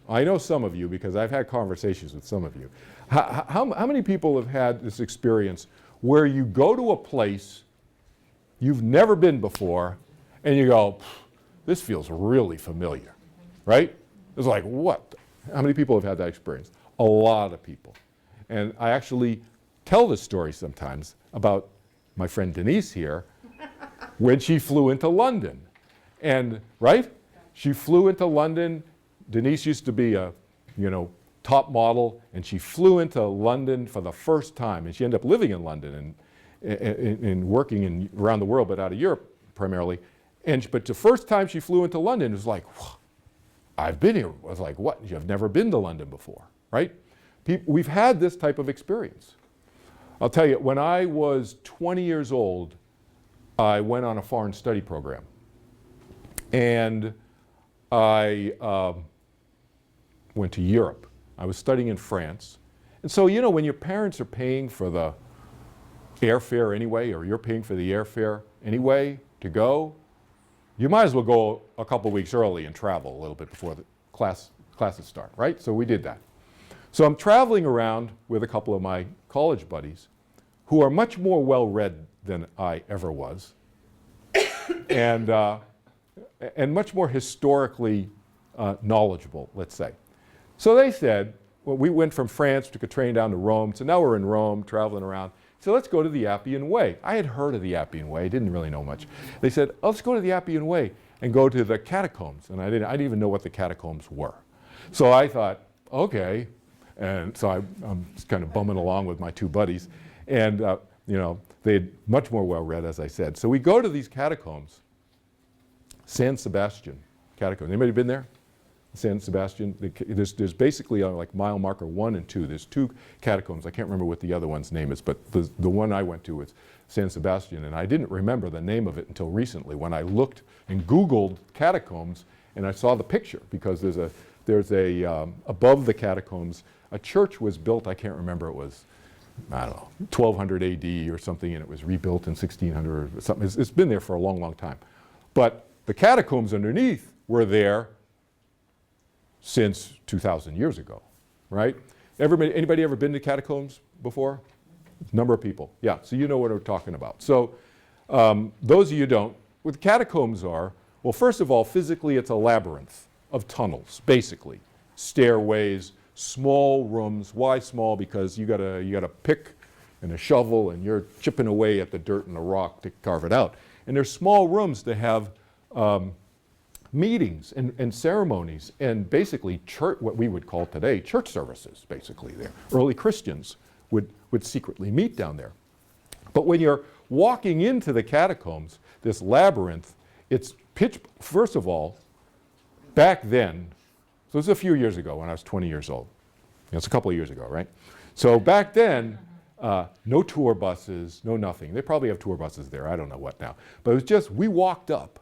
I know some of you because I've had conversations with some of you, how many people have had this experience where you go to a place you've never been before and you go, this feels really familiar, right? It's like, what? How many people have had that experience? A lot of people. And I actually tell this story sometimes about my friend Denise here when she flew into London. And, right? She flew into London. Denise used to be a, you know, top model, and she flew into London for the first time. And she ended up living in London and working around the world, but out of Europe primarily. But the first time she flew into London, it was like, I've been here. I was like, what? You've never been to London before, right? We've had this type of experience. I'll tell you, when I was 20 years old, I went on a foreign study program. And I went to Europe. I was studying in France. And so, you know, when your parents are paying for the airfare anyway, or you're paying for the airfare anyway to go, you might as well go a couple weeks early and travel a little bit before the classes start, right? So we did that. So I'm traveling around with a couple of my college buddies who are much more well-read than I ever was, and much more historically knowledgeable, let's say. So they said, well, we went from France, took a train down to Rome, so now we're in Rome, traveling around. So let's go to the Appian Way. I had heard of the Appian Way, didn't really know much. They said, oh, let's go to the Appian Way and go to the catacombs. And I didn't even know what the catacombs were. So I thought, okay. And so I'm just kind of bumming along with my two buddies. And, you know, they're much more well-read, as I said. So we go to these catacombs, San Sebastian catacombs. Anybody been there? San Sebastian. There's basically like mile marker 1 and 2. There's 2 catacombs. I can't remember what the other one's name is, but the one I went to was San Sebastian, and I didn't remember the name of it until recently when I looked and Googled catacombs, and I saw the picture because there's a above the catacombs, a church was built. I can't remember, it was, I don't know, 1200 AD or something, and it was rebuilt in 1600 or something. It's been there for a long, long time. But the catacombs underneath were there since 2,000 years ago, right? Anybody ever been to catacombs before? Number of people, yeah, so you know what we're talking about. So those of you who don't, what catacombs are, well, first of all, physically it's a labyrinth of tunnels, basically. Stairways, small rooms. Why small? Because you got a pick and a shovel and you're chipping away at the dirt and the rock to carve it out. And there's small rooms to have meetings and ceremonies and basically church, what we would call today church services, basically there. Early Christians would secretly meet down there. But when you're walking into the catacombs, this labyrinth, it's pitch, first of all, back then, so this was a few years ago when I was 20 years old. It's a couple of years ago, right? So back then, no tour buses, no nothing. They probably have tour buses there, I don't know what now. But it was just, we walked up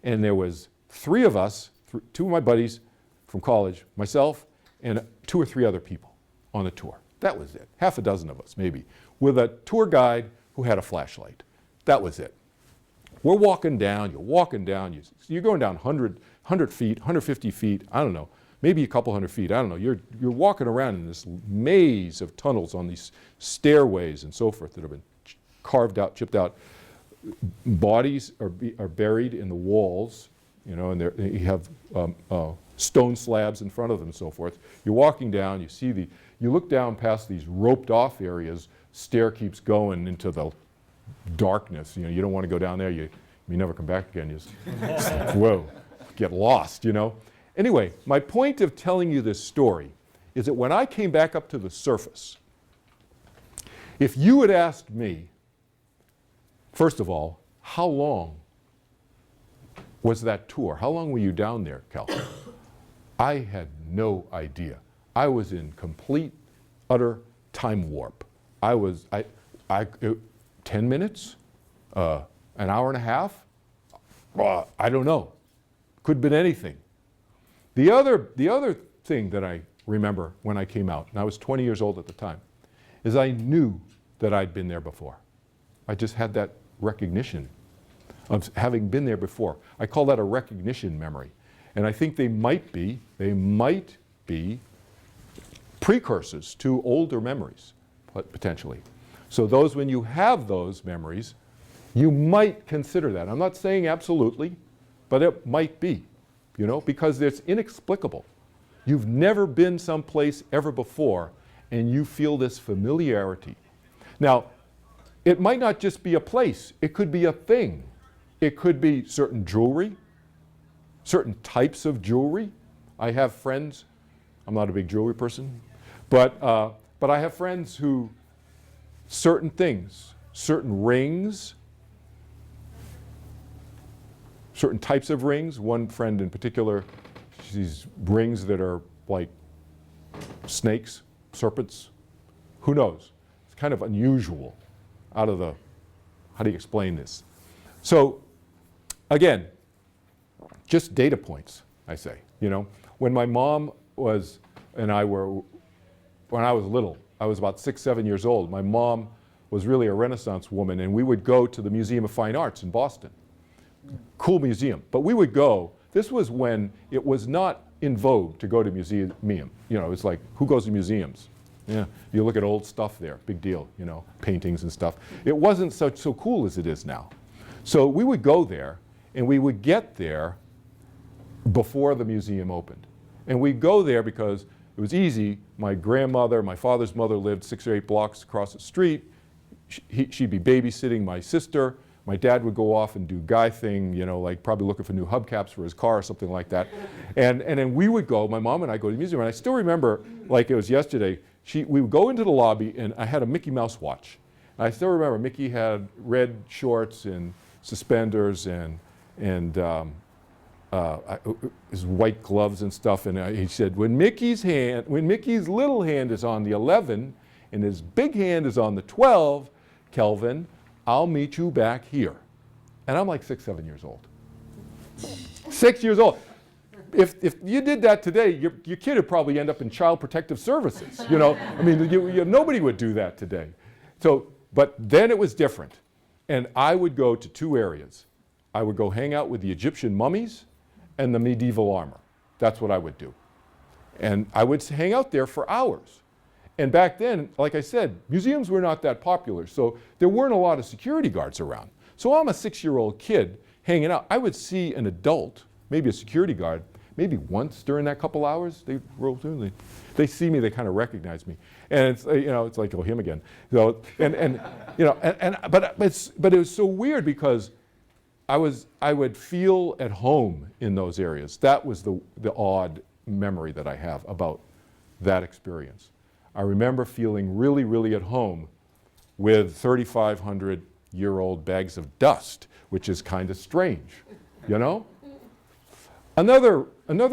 and there was 3 of us, 2 of my buddies from college, myself, and 2 or 3 other people on the tour. That was it. Half a dozen of us, maybe, with a tour guide who had a flashlight. That was it. We're walking down, you're going down 100 feet, 150 feet, I don't know, maybe a couple hundred feet, I don't know. You're walking around in this maze of tunnels on these stairways and so forth that have been carved out, chipped out. Bodies are buried in the walls, you know, and you have stone slabs in front of them and so forth. You're walking down, you look down past these roped off areas, stair keeps going into the darkness. You know, you don't want to go down there, you never come back again. You just, whoa, get lost, you know. Anyway, my point of telling you this story is that when I came back up to the surface, if you had asked me, first of all, how long was that tour? How long were you down there, Kelvin? I had no idea. I was in complete, utter time warp. 10 minutes? An hour and a half? I don't know. Could have been anything. The other thing that I remember when I came out, and I was 20 years old at the time, is I knew that I'd been there before. I just had that recognition of having been there before. I call that a recognition memory. And I think they might be precursors to older memories, potentially. So those, when you have those memories, you might consider that. I'm not saying absolutely, but it might be, you know, because it's inexplicable. You've never been someplace ever before, and you feel this familiarity. Now, it might not just be a place. It could be a thing. It could be certain jewelry, certain types of jewelry. I have friends, I'm not a big jewelry person, but I have friends who, certain things, certain rings, certain types of rings. One friend in particular, these rings that are like snakes, serpents, who knows? It's kind of unusual out of the, how do you explain this? So again, just data points, I say, you know. When my mom was, and I were, when I was little, I was about 6, 7 years old, my mom was really a Renaissance woman, and we would go to the Museum of Fine Arts in Boston. Cool museum, but we would go, this was when it was not in vogue to go to museum. You know, it's like, who goes to museums? Yeah, you look at old stuff there, big deal, you know, paintings and stuff. It wasn't so cool as it is now. So we would go there, and we would get there before the museum opened. And we'd go there because it was easy. My grandmother, my father's mother lived 6 or 8 blocks across the street. She'd be babysitting my sister. My dad would go off and do guy thing, you know, like probably looking for new hubcaps for his car or something like that. And then we would go, my mom and I go to the museum. And I still remember, like it was yesterday, we would go into the lobby, and I had a Mickey Mouse watch. And I still remember Mickey had red shorts and suspenders and his white gloves and stuff, and he said, when Mickey's little hand is on the 11 and his big hand is on the 12, Kelvin, I'll meet you back here. And I'm like 6, 7 years old. 6 years old. If you did that today, your kid would probably end up in Child Protective Services. You know, I mean, nobody would do that today. So, but then it was different. And I would go to 2 areas. I would go hang out with the Egyptian mummies and the medieval armor. That's what I would do. And I would hang out there for hours. And back then, like I said, museums were not that popular, so there weren't a lot of security guards around. So I'm a 6-year-old kid hanging out. I would see an adult, maybe a security guard, maybe once during that couple hours. They roll through, they see me, they kind of recognize me. And it's, you know, it's like, oh, him again. So, you know, but it was so weird because I would feel at home in those areas. That was the odd memory that I have about that experience. I remember feeling really, really at home with 3,500-year-old bags of dust, which is kind of strange, you know? Another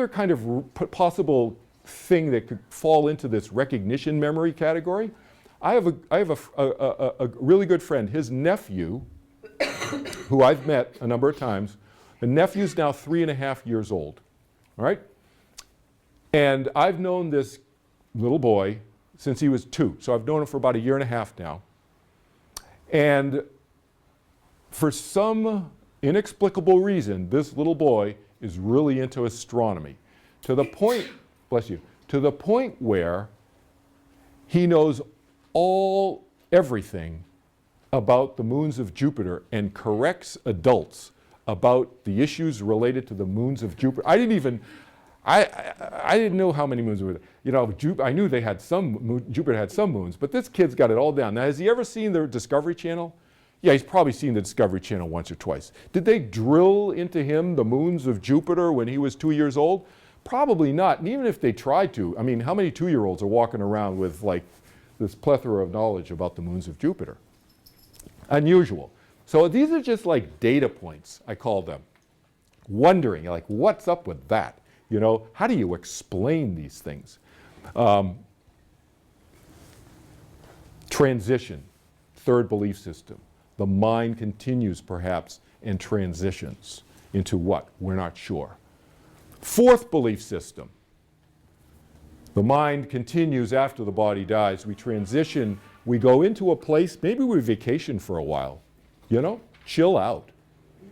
kind of possible thing that could fall into this recognition memory category, I have a really good friend. His nephew, who I've met a number of times, the nephew's now 3.5 years old, all right? And I've known this little boy since he was 2. So I've known him for about 1.5 years now. And for some inexplicable reason, this little boy is really into astronomy. To the point, bless you, to the point where he knows everything about the moons of Jupiter and corrects adults about the issues related to the moons of Jupiter. I didn't know how many moons were there. You know, I knew they had Jupiter had some moons, but this kid's got it all down. Now, has he ever seen the Discovery Channel? Yeah, he's probably seen the Discovery Channel once or twice. Did they drill into him the moons of Jupiter when he was 2 years old? Probably not. And even if they tried to, I mean, how many 2-year-olds are walking around with like this plethora of knowledge about the moons of Jupiter? Unusual. So these are just like data points, I call them. Wondering, like, what's up with that? You know, how do you explain these things? Transition, third belief system. The mind continues perhaps and transitions into what? We're not sure. Fourth belief system. The mind continues after the body dies. We transition, we go into a place, maybe we vacation for a while, you know, chill out,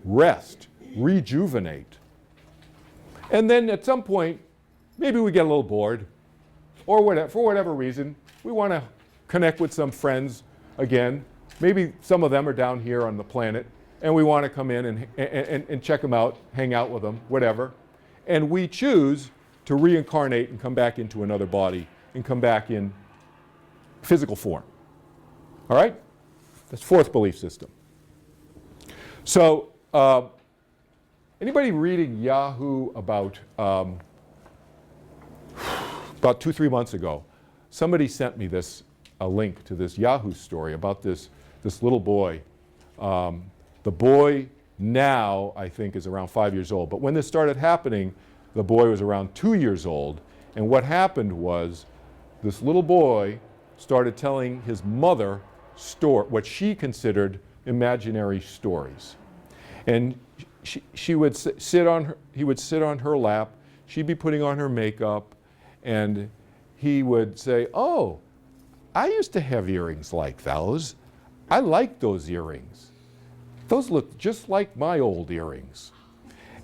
rest, rejuvenate. And then at some point, maybe we get a little bored, or whatever, for whatever reason, we want to connect with some friends again. Maybe some of them are down here on the planet, and we want to come in and check them out, hang out with them, whatever. And we choose to reincarnate and come back into another body and come back in physical form. All right? That's fourth belief system. So, anybody reading Yahoo about 2-3 months ago, somebody sent me a link to this Yahoo story about this little boy. The boy now, I think, is around 5 years old. But when this started happening, the boy was around 2 years old. And what happened was this little boy started telling his mother what she considered imaginary stories. And he would sit on her lap, she'd be putting on her makeup, and he would say, "Oh, I used to have earrings like those. I like those earrings. Those look just like my old earrings."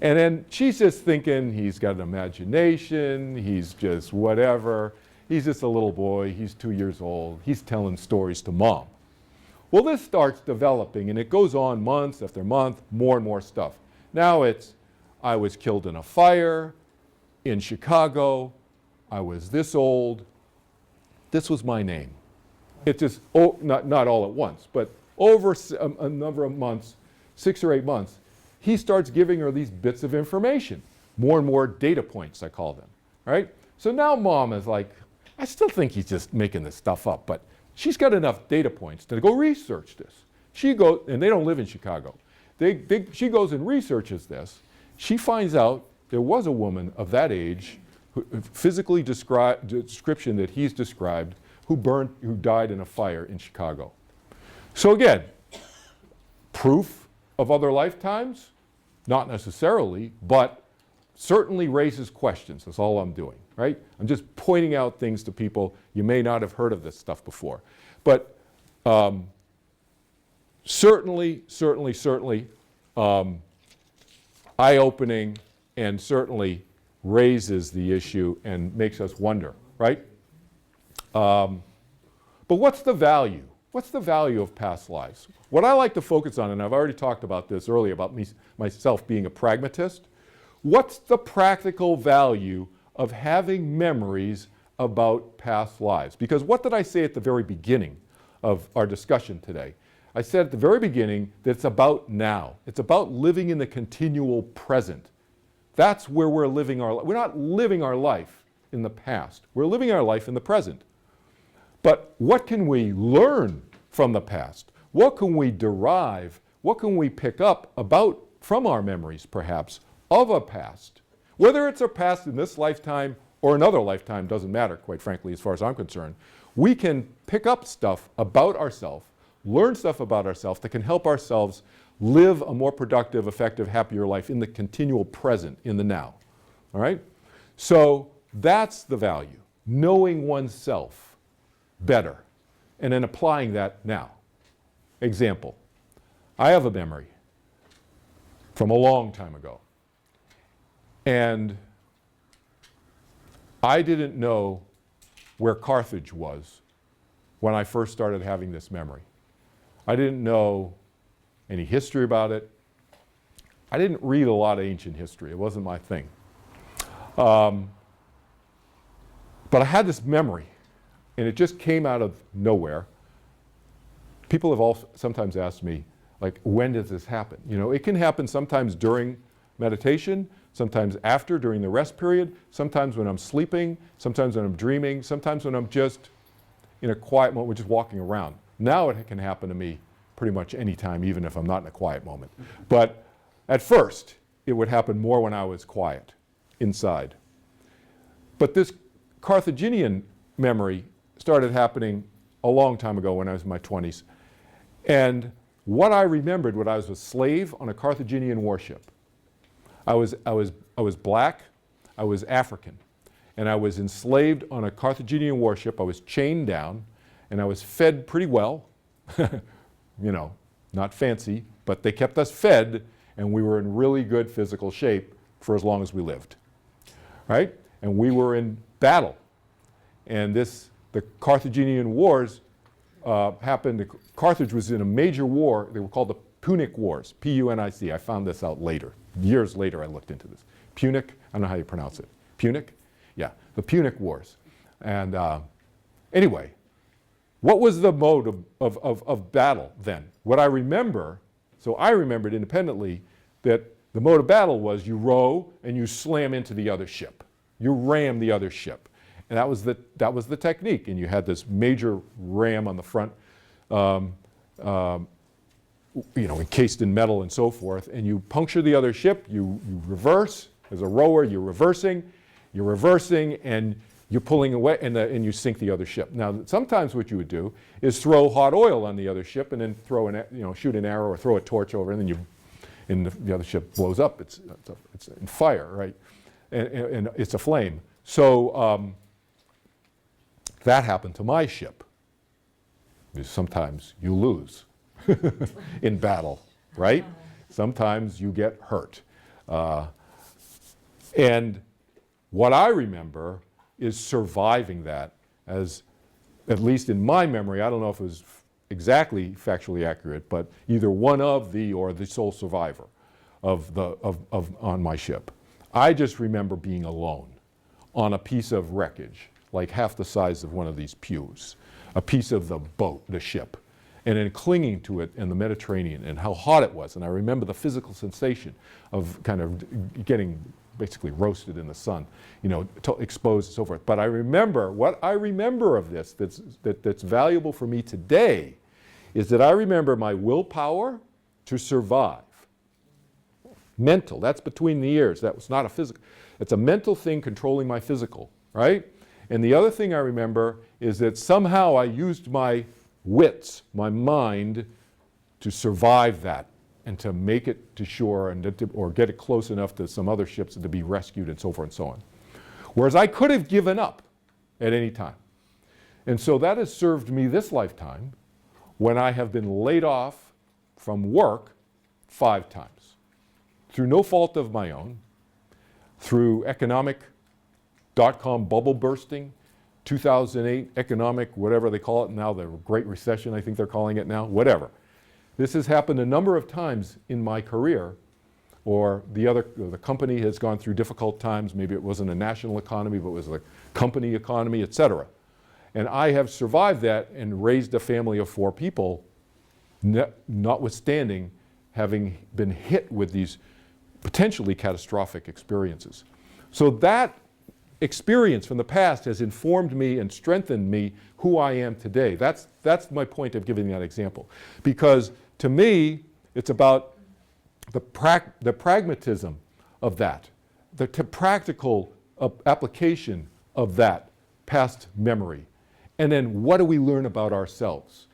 And then she's just thinking he's got an imagination, he's just whatever. He's just a little boy, he's 2 years old, he's telling stories to mom. Well, this starts developing, and it goes on month after month, more and more stuff. Now it's, I was killed in a fire in Chicago, I was this old, this was my name. It just, not all at once, but over a number of months, 6 or 8 months, he starts giving her these bits of information, more and more data points, I call them, right? So now mom is like, I still think he's just making this stuff up, but she's got enough data points to go research this. She goes, and they don't live in Chicago. She goes and researches this. She finds out there was a woman of that age, physically description that he's described, who died in a fire in Chicago. So again, proof of other lifetimes? Not necessarily, but certainly raises questions. That's all I'm doing, right? I'm just pointing out things to people. You may not have heard of this stuff before. But certainly eye-opening, and certainly raises the issue and makes us wonder, right? But what's the value? What's the value of past lives? What I like to focus on, and I've already talked about this earlier, about myself being a pragmatist, what's the practical value of having memories about past lives? Because what did I say at the very beginning of our discussion today? I said at the very beginning that it's about now. It's about living in the continual present. That's where we're living our life. We're not living our life in the past. We're living our life in the present. But what can we learn from the past? What can we derive? What can we pick up about from our memories, perhaps, of a past? Whether it's a past in this lifetime or another lifetime doesn't matter, quite frankly, as far as I'm concerned. We can pick up stuff about ourselves, learn stuff about ourselves that can help ourselves live a more productive, effective, happier life in the continual present, in the now. All right? So that's the value, knowing oneself better and then applying that now. Example, I have a memory from a long time ago, and I didn't know where Carthage was when I first started having this memory. I didn't know any history about it. I didn't read a lot of ancient history. It wasn't my thing. But I had this memory, and it just came out of nowhere. People have also sometimes asked me, like, when does this happen? You know, it can happen sometimes during meditation, sometimes after, during the rest period, sometimes when I'm sleeping, sometimes when I'm dreaming, sometimes when I'm just in a quiet moment, just walking around. Now it can happen to me pretty much any time, even if I'm not in a quiet moment. But at first, it would happen more when I was quiet, inside. But this Carthaginian memory started happening a long time ago when I was in my 20s. And what I remembered when I was a slave on a Carthaginian warship, I was black, I was African, and I was enslaved on a Carthaginian warship. I was chained down, and I was fed pretty well. You know, not fancy, but they kept us fed, and we were in really good physical shape for as long as we lived, right? And we were in battle. And the Carthaginian wars happened. Carthage was in a major war. They were called the Punic Wars, P-U-N-I-C. I found this out later. Years later, I looked into this. Punic, I don't know how you pronounce it. Punic? Yeah, the Punic Wars. And anyway, what was the mode of battle then? What I remember, so I remembered independently that the mode of battle was you row and you slam into the other ship. You ram the other ship. And that was the technique. And you had this major ram on the front, you know, encased in metal and so forth. And you puncture the other ship. You reverse. As a rower, you're reversing, and you're pulling away, and you sink the other ship. Now, sometimes what you would do is throw hot oil on the other ship, and then shoot an arrow or throw a torch over, and then the other ship blows up. It's in fire, right? And it's a flame. So that happened to my ship. Sometimes you lose in battle, right? Sometimes you get hurt. And what I remember is surviving that, as at least in my memory. I don't know if it was exactly factually accurate, but either one of the or the sole survivor on my ship. I just remember being alone on a piece of wreckage, like half the size of one of these pews, a piece of the boat, the ship, and then clinging to it in the Mediterranean, and how hot it was. And I remember the physical sensation of kind of getting basically roasted in the sun, you know, exposed and so forth. But I remember, what I remember of this that's valuable for me today is that I remember my willpower to survive. Mental, that's between the ears. That was not a physical. It's a mental thing controlling my physical, right? And the other thing I remember is that somehow I used my wits, my mind, to survive that and to make it to shore or get it close enough to some other ships and to be rescued and so forth and so on. Whereas I could have given up at any time. And so that has served me this lifetime when I have been laid off from work 5 times. Through no fault of my own, through economic dot-com bubble bursting, 2008 economic, whatever they call it now, the Great Recession, I think they're calling it now, whatever. This has happened a number of times in my career, or the company has gone through difficult times. Maybe it wasn't a national economy, but it was a company economy, etc. And I have survived that and raised a family of 4 people, notwithstanding having been hit with these potentially catastrophic experiences. So that experience from the past has informed me and strengthened me who I am today. That's my point of giving that example. Because to me, it's about the pragmatism of that, the practical application of that past memory. And then what do we learn about ourselves,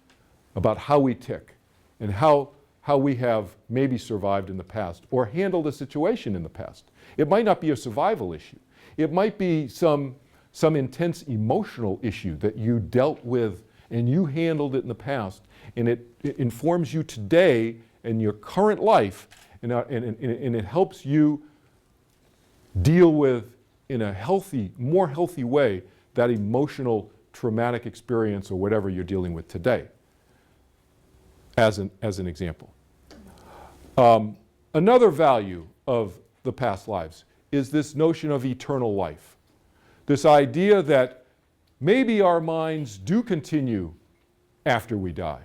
about how we tick, and how we have maybe survived in the past or handled a situation in the past. It might not be a survival issue. It might be some intense emotional issue that you dealt with and you handled it in the past, and it informs you today in your current life, and it helps you deal with, in a healthy, more healthy way, that emotional traumatic experience or whatever you're dealing with today, as an example. Another value of the past lives is this notion of eternal life. This idea that maybe our minds do continue after we die.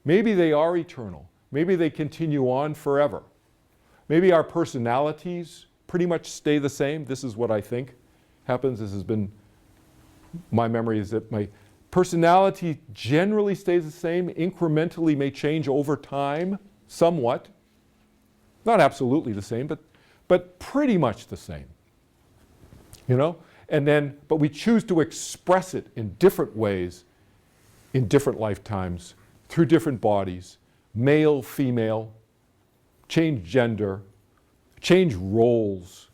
Maybe they are eternal. Maybe they continue on forever. Maybe our personalities pretty much stay the same. This is what I think happens. This has been my memory, is that my personality generally stays the same, incrementally may change over time somewhat. Not absolutely the same, but pretty much the same. You know? And then, but we choose to express it in different ways, in different lifetimes, through different bodies, male, female, change gender, change roles,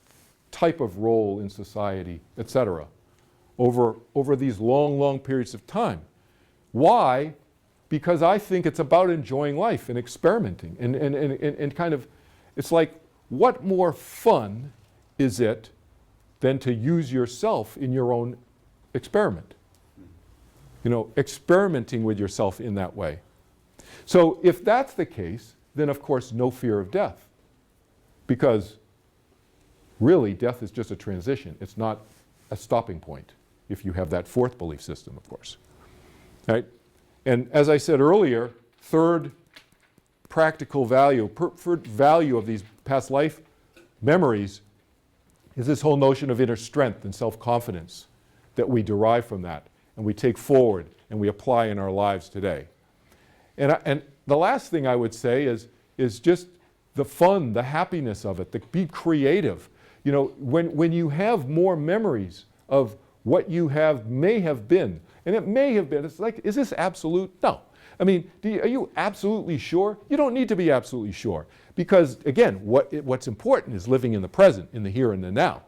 type of role in society, etc. Over these long periods of time. Why? Because I think it's about enjoying life and experimenting and kind of, it's like, what more fun is it than to use yourself in your own experiment? You know, experimenting with yourself in that way. So if that's the case, then of course no fear of death. Because really death is just a transition. It's not a stopping point, if you have that 4th belief system, of course. Right? And as I said earlier, third practical value, value of these past life memories is this whole notion of inner strength and self-confidence that we derive from that and we take forward and we apply in our lives today. And the last thing I would say is just the fun, the happiness of it, to be creative. You know, when you have more memories of what you may have been, and it may have been, it's like, is this absolute? No. I mean, are you absolutely sure? You don't need to be absolutely sure. Because again, what's important is living in the present, in the here and the now.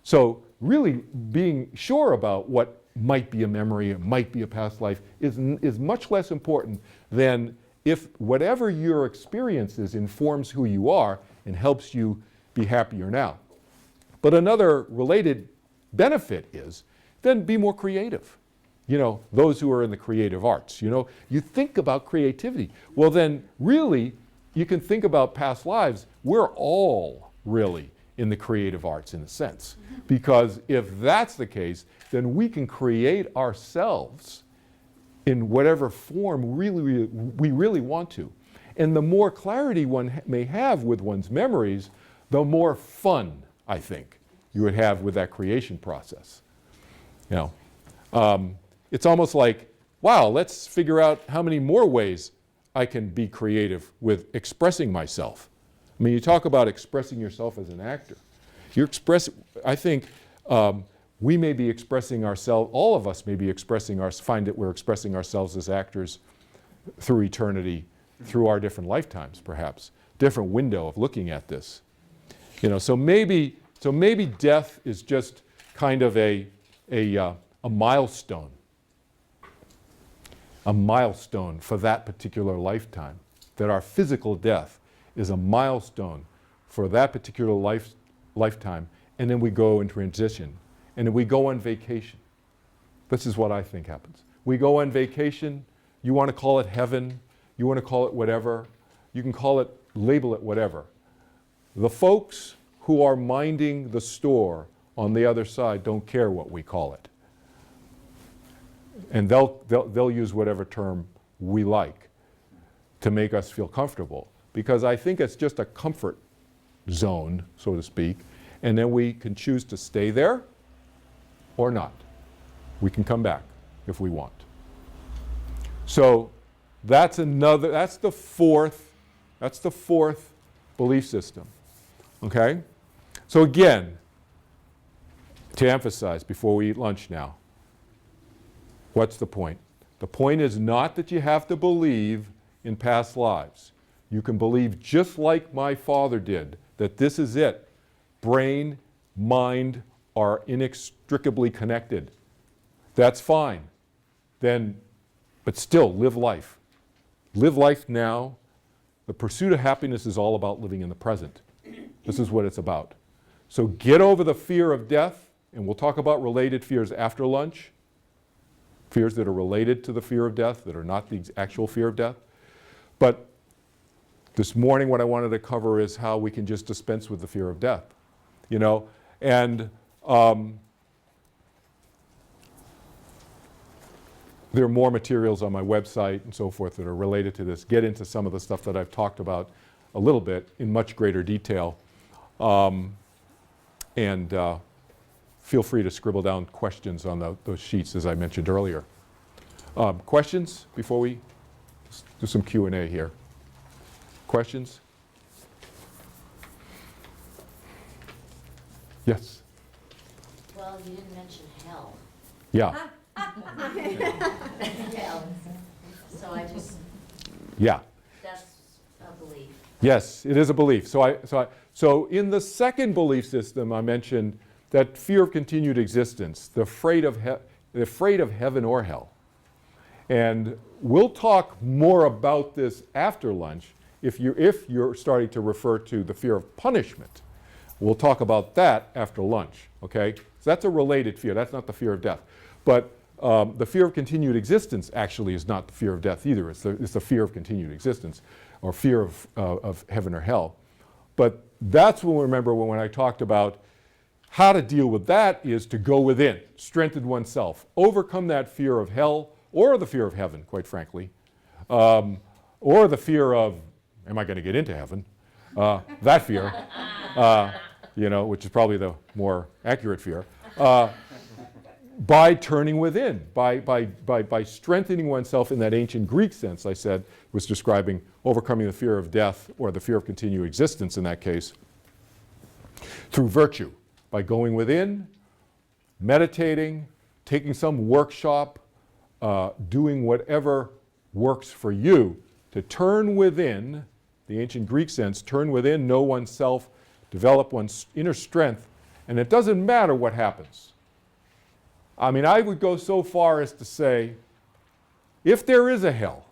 So really being sure about what might be a memory, it might be a past life, is much less important than if whatever your experience is informs who you are and helps you be happier now. But another related benefit is then be more creative. You know, those who are in the creative arts, you know, you think about creativity. Well then really you can think about past lives. We're all really in the creative arts in a sense. Because if that's the case, then we can create ourselves in whatever form we really want to. And the more clarity one may have with one's memories, the more fun, I think, you would have with that creation process. You know, it's almost like, wow, let's figure out how many more ways I can be creative with expressing myself. I mean, you talk about expressing yourself as an actor. I think we may be expressing ourselves, all of us may be expressing find that we're expressing ourselves as actors through eternity, through our different lifetimes, perhaps. Different window of looking at this. You know, so maybe death is just kind of a milestone. A milestone for that particular lifetime. That our physical death is a milestone for that particular lifetime, and then we go in transition, and then we go on vacation. This is what I think happens. We go on vacation. You want to call it heaven, you want to call it whatever, you can call it, label it whatever. The folks who are minding the store on the other side don't care what we call it. And they'll use whatever term we like to make us feel comfortable, because I think it's just a comfort zone, so to speak, and then we can choose to stay there or not. We can come back if we want. So that's the fourth belief system. Okay? So again, to emphasize before we eat lunch now, what's the point? The point is not that you have to believe in past lives. You can believe just like my father did, that this is it. Brain, mind are inextricably connected. That's fine. But still, live life. Live life now. The pursuit of happiness is all about living in the present. This is what it's about. So get over the fear of death, and we'll talk about related fears after lunch. Fears that are related to the fear of death, that are not the actual fear of death. But this morning what I wanted to cover is how we can just dispense with the fear of death. You know, and there are more materials on my website and so forth that are related to this. Get into some of the stuff that I've talked about a little bit in much greater detail. Feel free to scribble down questions on those sheets as I mentioned earlier. Questions before we do some Q&A here? Questions? Yes? Well, you didn't mention hell. Yeah. So I just, Yeah. that's a belief. Yes, it is a belief. So in the second belief system, I mentioned that fear of continued existence, the afraid of heaven or hell. And we'll talk more about this after lunch if you're starting to refer to the fear of punishment. We'll talk about that after lunch, okay? So that's a related fear. That's not the fear of death. But the fear of continued existence actually is not the fear of death either. It's the fear of continued existence, or fear of heaven or hell. But that's when we remember when I talked about how to deal with that is to go within, strengthen oneself, overcome that fear of hell or the fear of heaven, quite frankly, or the fear of, am I going to get into heaven? That fear, which is probably the more accurate fear. By turning within, by strengthening oneself in that ancient Greek sense I said was describing overcoming the fear of death or the fear of continued existence in that case through virtue, by going within, meditating, taking some workshop, doing whatever works for you to turn within, the ancient Greek sense, turn within, know oneself, develop one's inner strength, and it doesn't matter what happens. I mean, I would go so far as to say, if there is a hell,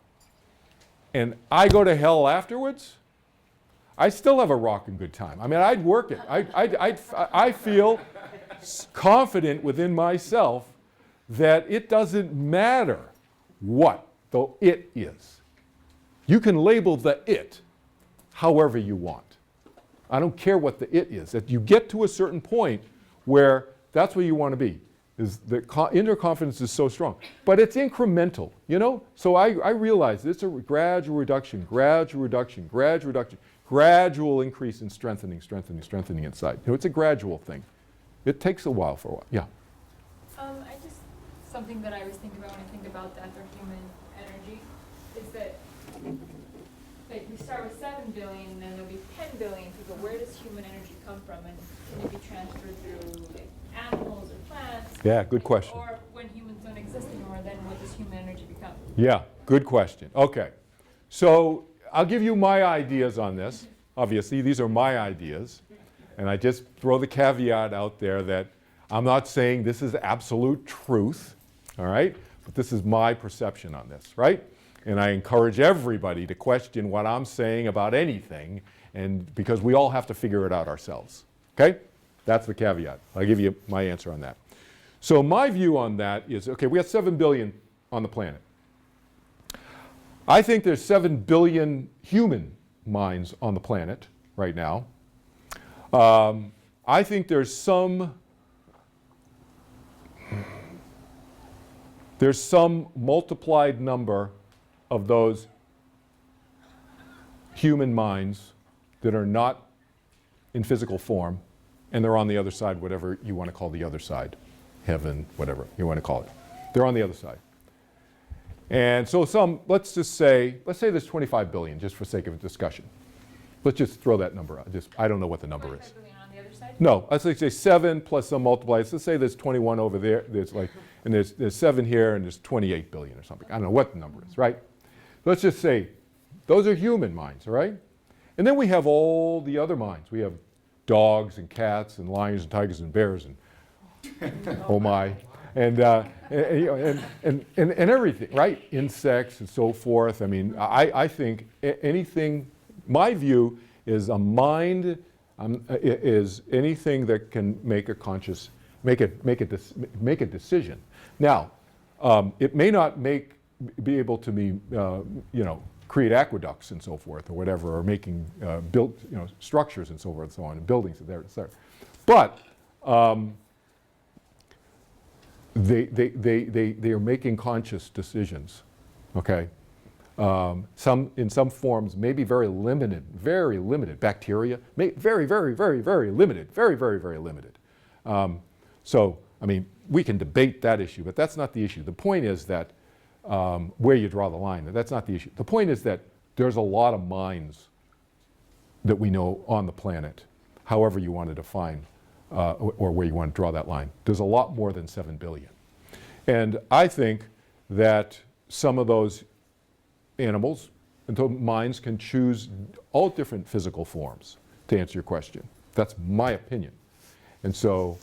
and I go to hell afterwards, I still have a rockin' good time. I mean, I'd work it. I feel confident within myself that it doesn't matter what the it is. You can label the it however you want. I don't care what the it is. That you get to a certain point where that's where you want to be. Is the inner confidence is so strong. But it's incremental, you know? So I realize it's a gradual reduction, gradual increase in strengthening inside. You know, it's a gradual thing. It takes a while for a while. Yeah. Something that I always think about when I think about death or human energy is that Like, we start with 7 billion, and then there'll be 10 billion people. Where does human energy come from? And can it be transferred through like animals or plants? Yeah, good question. Or when humans don't exist anymore, then what does human energy become? Yeah, good question. Okay. So I'll give you my ideas on this. Obviously, these are my ideas. And I just throw the caveat out there that I'm not saying this is absolute truth, all right? But this is my perception on this, right? And I encourage everybody to question what I'm saying about anything, and because we all have to figure it out ourselves, okay? That's the caveat. I'll give you my answer on that. So my view on that is, okay, we have 7 billion on the planet. I think there's 7 billion human minds on the planet right now. I think there's some multiplied number of those human minds that are not in physical form, and they're on the other side, whatever you want to call the other side, heaven, whatever you want to call it. They're on the other side. And so let's say there's 25 billion, just for sake of discussion. Let's just throw that number out. I don't know what the number is. 25 billion on the other side? No, let's say 7 plus some multipliers. Let's say there's 21 over there. And there's 7 here, and there's 28 billion or something. I don't know what the number is, right? Let's just say those are human minds, all right? And then we have all the other minds. We have dogs and cats and lions and tigers and bears and oh my, and everything, right? Insects and so forth. I mean, I think anything. My view is a mind is anything that can make a conscious, make a decision. Now, it may not be able to be, create aqueducts and so forth or whatever, or making built, structures and so forth and so on, and buildings and there. But they are making conscious decisions, okay? In some forms, maybe very limited. Bacteria, very limited, very limited. So, I mean, we can debate that issue, but that's not the issue. The point is that where you draw the line, that's not the issue. The point is that there's a lot of minds that we know on the planet, however you want to define or where you want to draw that line. There's a lot more than 7 billion. And I think that some of those animals and minds can choose all different physical forms, to answer your question. That's my opinion. And so,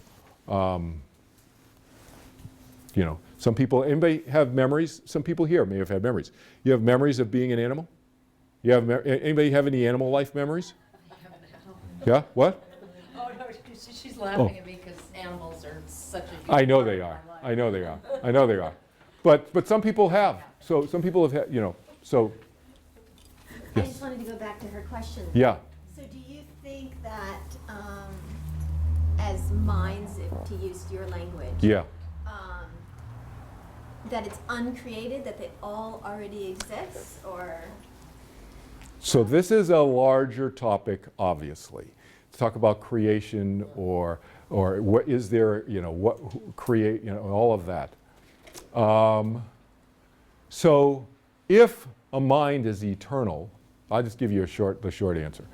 some people, anybody have memories? Some people here may have had memories. You have memories of being an animal? Anybody have any animal life memories? I have an animal. Yeah, what? Oh, no, she's laughing at me because animals are such a huge I know part they of are. my life. I know they are. I know they are. But some people have. So some people have had, so. I Yes. just wanted to go back to her question. Yeah. So do you think that as minds, to use your language, Yeah. that it's uncreated, that they all already exist, or? So this is a larger topic, obviously. To talk about creation or what is there, what create, all of that. So if a mind is eternal, I'll just give you the short answer.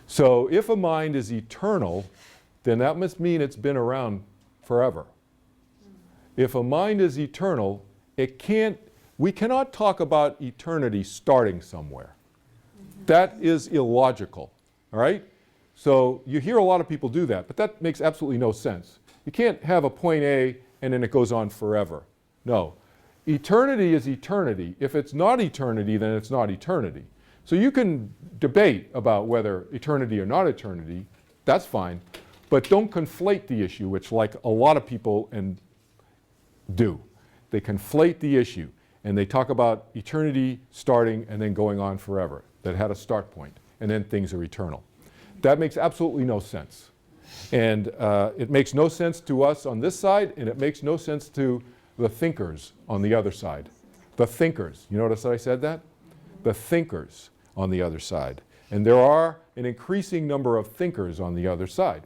So if a mind is eternal, then that must mean it's been around forever. If a mind is eternal, we cannot talk about eternity starting somewhere. That is illogical, all right? So you hear a lot of people do that, but that makes absolutely no sense. You can't have a point A and then it goes on forever. No. Eternity is eternity. If it's not eternity, then it's not eternity. So you can debate about whether eternity or not eternity, that's fine, but don't conflate the issue, which like a lot of people do. They conflate the issue and they talk about eternity starting and then going on forever. That had a start point and then things are eternal. That makes absolutely no sense. And it makes no sense to us on this side, and it makes no sense to the thinkers on the other side. The thinkers, you notice that I said that? The thinkers on the other side. And there are an increasing number of thinkers on the other side.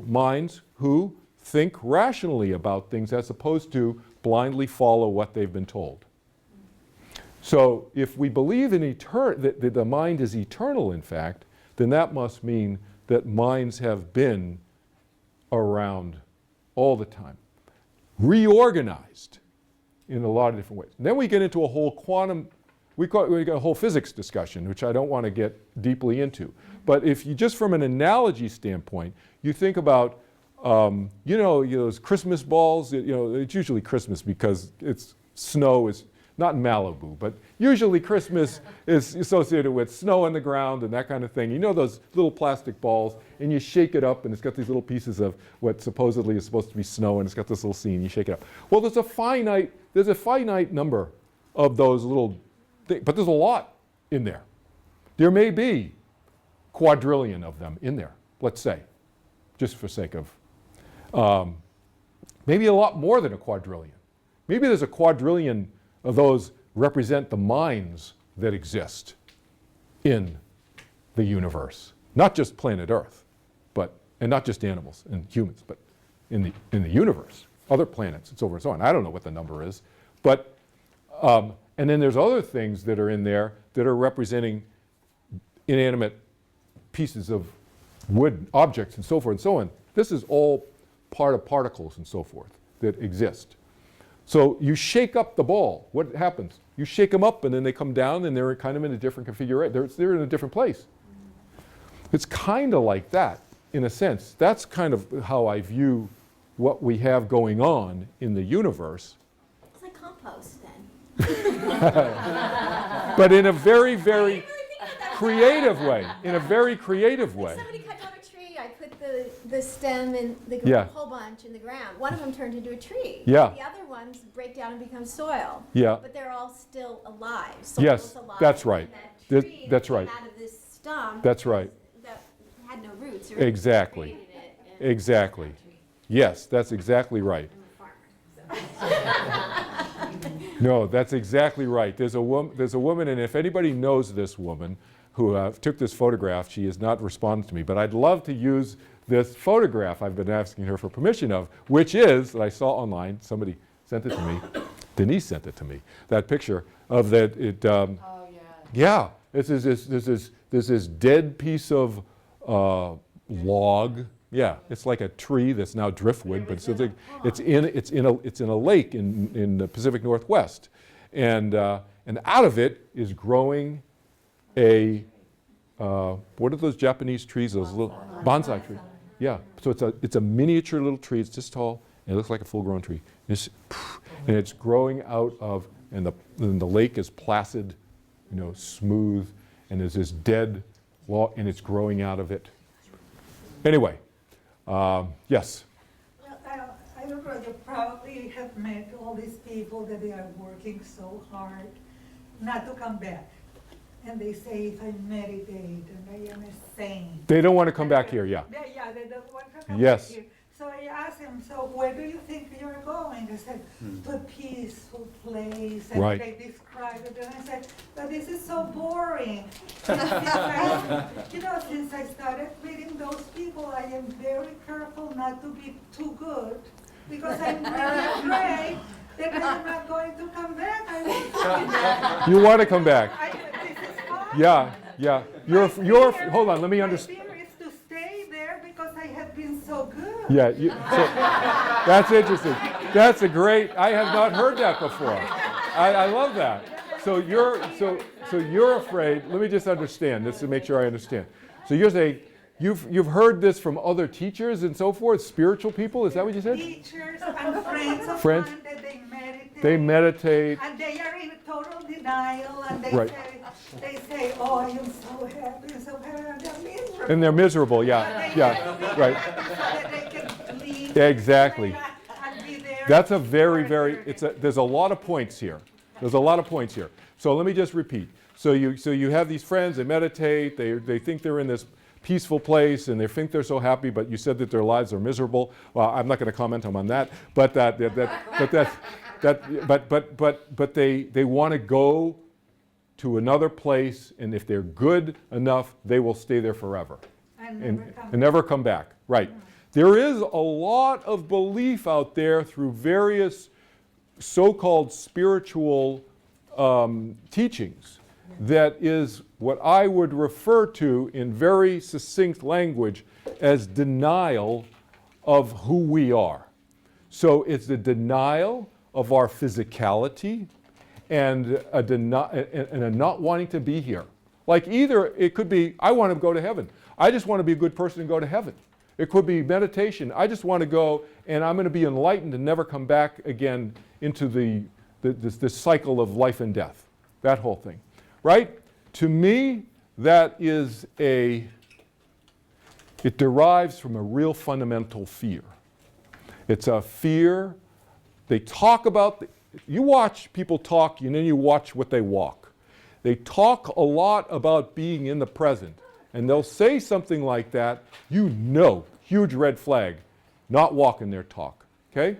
Minds who think rationally about things as opposed to blindly follow what they've been told. So if we believe in that the mind is eternal, in fact, then that must mean that minds have been around all the time, reorganized in a lot of different ways. And then we get into a whole quantum, we got a whole physics discussion, which I don't want to get deeply into. But if you just from an analogy standpoint, you think about, those Christmas balls, it's usually Christmas because snow is, not in Malibu, but usually Christmas is associated with snow on the ground and that kind of thing. You know those little plastic balls, and you shake it up, and it's got these little pieces of what supposedly is supposed to be snow, and it's got this little scene. You shake it up. Well, there's a finite number of those little things, but there's a lot in there. There may be quadrillion of them in there, let's say, just for sake of, maybe a lot more than a quadrillion. Maybe there's a quadrillion of those represent the minds that exist in the universe. Not just planet Earth, and not just animals and humans, but in the universe, other planets and so forth and so on. I don't know what the number is, but, and then there's other things that are in there that are representing inanimate pieces of wood, objects and so forth and so on. This is all part of particles and so forth that exist. So you shake up the ball. What happens? You shake them up and then they come down and they're kind of in a different configuration. They're in a different place. It's kind of like that in a sense. That's kind of how I view what we have going on in the universe. It's like compost then. But in a very, very creative way. In a very creative way. Somebody cut down a tree, I put the stem and the Yeah. whole bunch in the ground. One of them turned into a tree. Yeah. The other ones break down and become soil. Yeah. But they're all still alive. Soil Yes, is alive. that's right. And that tree That's that right. came out of this stump That's right. that had no roots. Or Exactly. created it, and Exactly. Yes, that's exactly right. I'm a farmer. No, that's exactly right. There's a woman, and if anybody knows this woman who took this photograph, she has not responded to me, but I'd love to use this photograph I've been asking her for permission of, which is, that I saw online, somebody sent it to me, Denise sent it to me, that picture of that, Oh, yeah, yeah. there's this dead piece of log. Yeah, it's like a tree that's now driftwood, but it's in a lake in the Pacific Northwest, and out of it is growing a what are those Japanese trees? Those little bonsai trees. Yeah, so it's a miniature little tree. It's this tall, and it looks like a full-grown tree. And it's growing out of, and the lake is placid, smooth, and there's this dead log, and it's growing out of it. Anyway. Yes. Well, I don't know, you probably have met all these people that they are working so hard not to come back. And they say, if I meditate and I am a saint. They don't want to come back here, yeah. Yeah, they don't want to come Yes. back here. So I asked him, so where do you think you're going? He said, to a peaceful place. And Right. they described it. And I said, but this is so boring. Since I started meeting those people, I am very careful not to be too good. Because I'm really afraid that I'm not going to come back. I want to come back. You want to come back. This is fine. Yeah. Hold on, let me understand. My fear is to stay there because I have been so good. Yeah, that's interesting. That's a great, I have not heard that before. I love that. So you're afraid, let me just understand this to make sure I understand. So you're saying, you've heard this from other teachers and so forth, spiritual people, is that what you said? Teachers and friends of Friends. mine that they meditate. They meditate. And they are in total denial and Right. they say, oh, I am so happy, so happy, and they're miserable. And they're miserable, yeah, right. So that they can leave. Exactly. And be there. That's a very, there's a lot of points here. So let me just repeat. So you have these friends, they meditate, they think they're in this peaceful place and they think they're so happy, but you said that their lives are miserable. Well, I'm not going to comment on that, but they want to go to another place, and if they're good enough, they will stay there forever and never come back. Right. There is a lot of belief out there through various so-called spiritual teachings that is what I would refer to in very succinct language as denial of who we are. So it's the denial of our physicality and a not wanting to be here. Like either it could be, I want to go to heaven. I just want to be a good person and go to heaven. It could be meditation. I just want to go and I'm going to be enlightened and never come back again into this cycle of life and death. That whole thing, right? To me, that is it derives from a real fundamental fear. It's a fear. They talk about, you watch people talk and then you watch what they walk. They talk a lot about being in the present, and they'll say something like that, you know, huge red flag, not walking their talk, okay?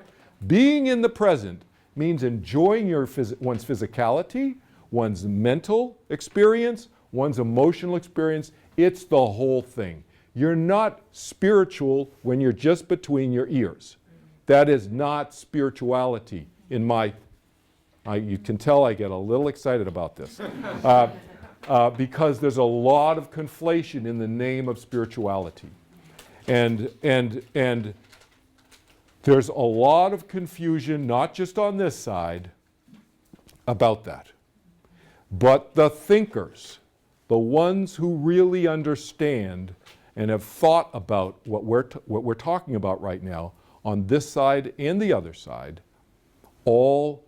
Being in the present means enjoying one's physicality, one's mental experience, one's emotional experience. It's the whole thing. You're not spiritual when you're just between your ears. That is not spirituality in my, you can tell I get a little excited about this because there's a lot of conflation in the name of spirituality. And there's a lot of confusion, not just on this side, about that. But the thinkers, the ones who really understand and have thought about what we're talking about right now, on this side and the other side, all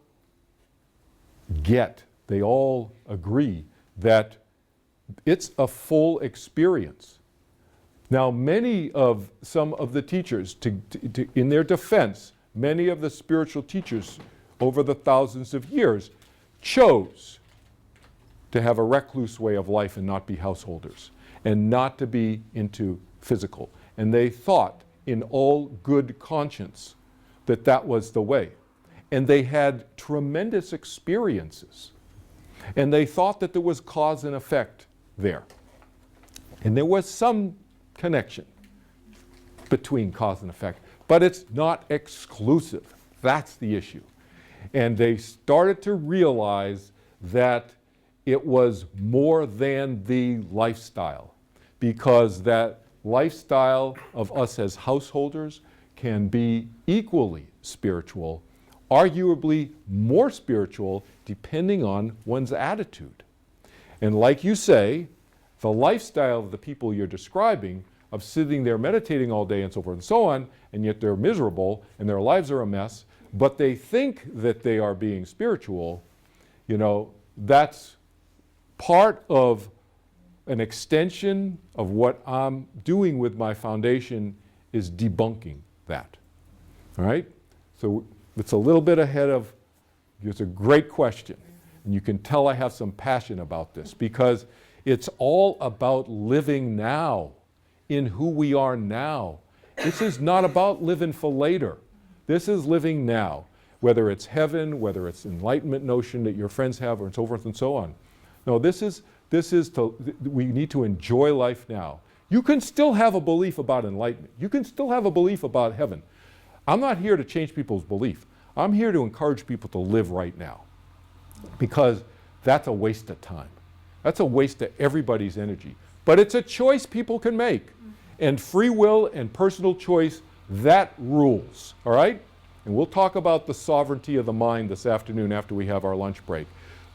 they all agree that it's a full experience. Now, some of the teachers, in their defense, many of the spiritual teachers over the thousands of years chose to have a recluse way of life and not be householders and not to be into physical. And they thought in all good conscience that that was the way. And they had tremendous experiences. And they thought that there was cause and effect there. And there was some connection between cause and effect, but it's not exclusive. That's the issue. And they started to realize that it was more than the lifestyle, because that lifestyle of us as householders can be equally spiritual, arguably more spiritual, depending on one's attitude. And like you say, the lifestyle of the people you're describing, of sitting there meditating all day and so forth and so on, and yet they're miserable and their lives are a mess, but they think that they are being spiritual, that's part of an extension of what I'm doing with my foundation is debunking that. All right? So it's a little bit ahead of, it's a great question. And you can tell I have some passion about this because it's all about living now, in who we are now. This is not about living for later. This is living now, whether it's heaven, whether it's enlightenment notion that your friends have, or so forth and so on. No, we need to enjoy life now. You can still have a belief about enlightenment. You can still have a belief about heaven. I'm not here to change people's belief. I'm here to encourage people to live right now, because that's a waste of time. That's a waste of everybody's energy. But it's a choice people can make. And free will and personal choice, that rules, all right? And we'll talk about the sovereignty of the mind this afternoon after we have our lunch break.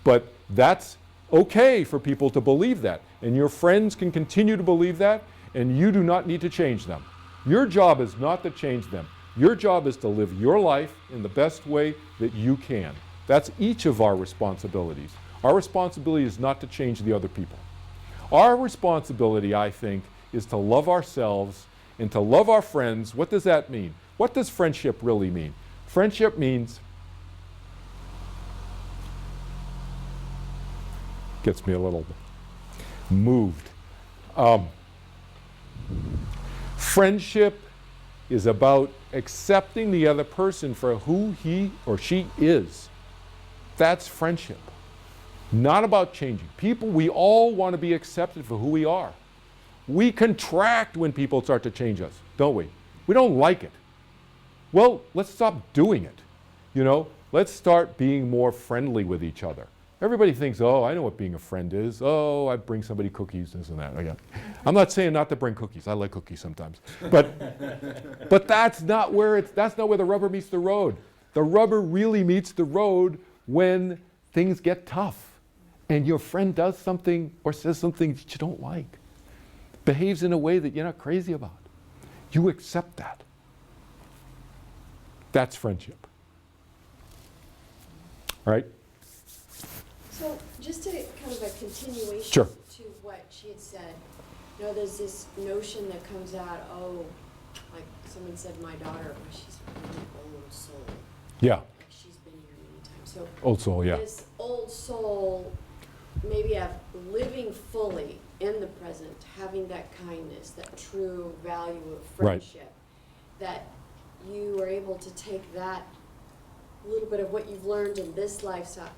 But that's okay for people to believe that. And your friends can continue to believe that, and you do not need to change them. Your job is not to change them. Your job is to live your life in the best way that you can. That's each of our responsibilities. Our responsibility is not to change the other people. Our responsibility, I think, is to love ourselves and to love our friends. What does that mean? What does friendship really mean? Friendship means, gets me a little moved. Friendship is about accepting the other person for who he or she is. That's friendship. Not about changing. People, we all want to be accepted for who we are. We contract when people start to change us, don't we? We don't like it. Well, let's stop doing it. Let's start being more friendly with each other. Everybody thinks, oh, I know what being a friend is. Oh, I bring somebody cookies, this and that. Oh, yeah. I'm not saying not to bring cookies. I like cookies sometimes. But that's not where the rubber meets the road. The rubber really meets the road when things get tough and your friend does something or says something that you don't like, behaves in a way that you're not crazy about. You accept that. That's friendship. All right? So just to kind of a continuation Sure. to what she had said, you know, there's this notion that comes out, oh, like someone said, my daughter, oh, she's a really old soul. Yeah. Like she's been here many times. So Old soul, yeah. this old soul, maybe of living fully in the present, having that kindness, that true value of Right. friendship, that you are able to take that little bit of what you've learned in this lifetime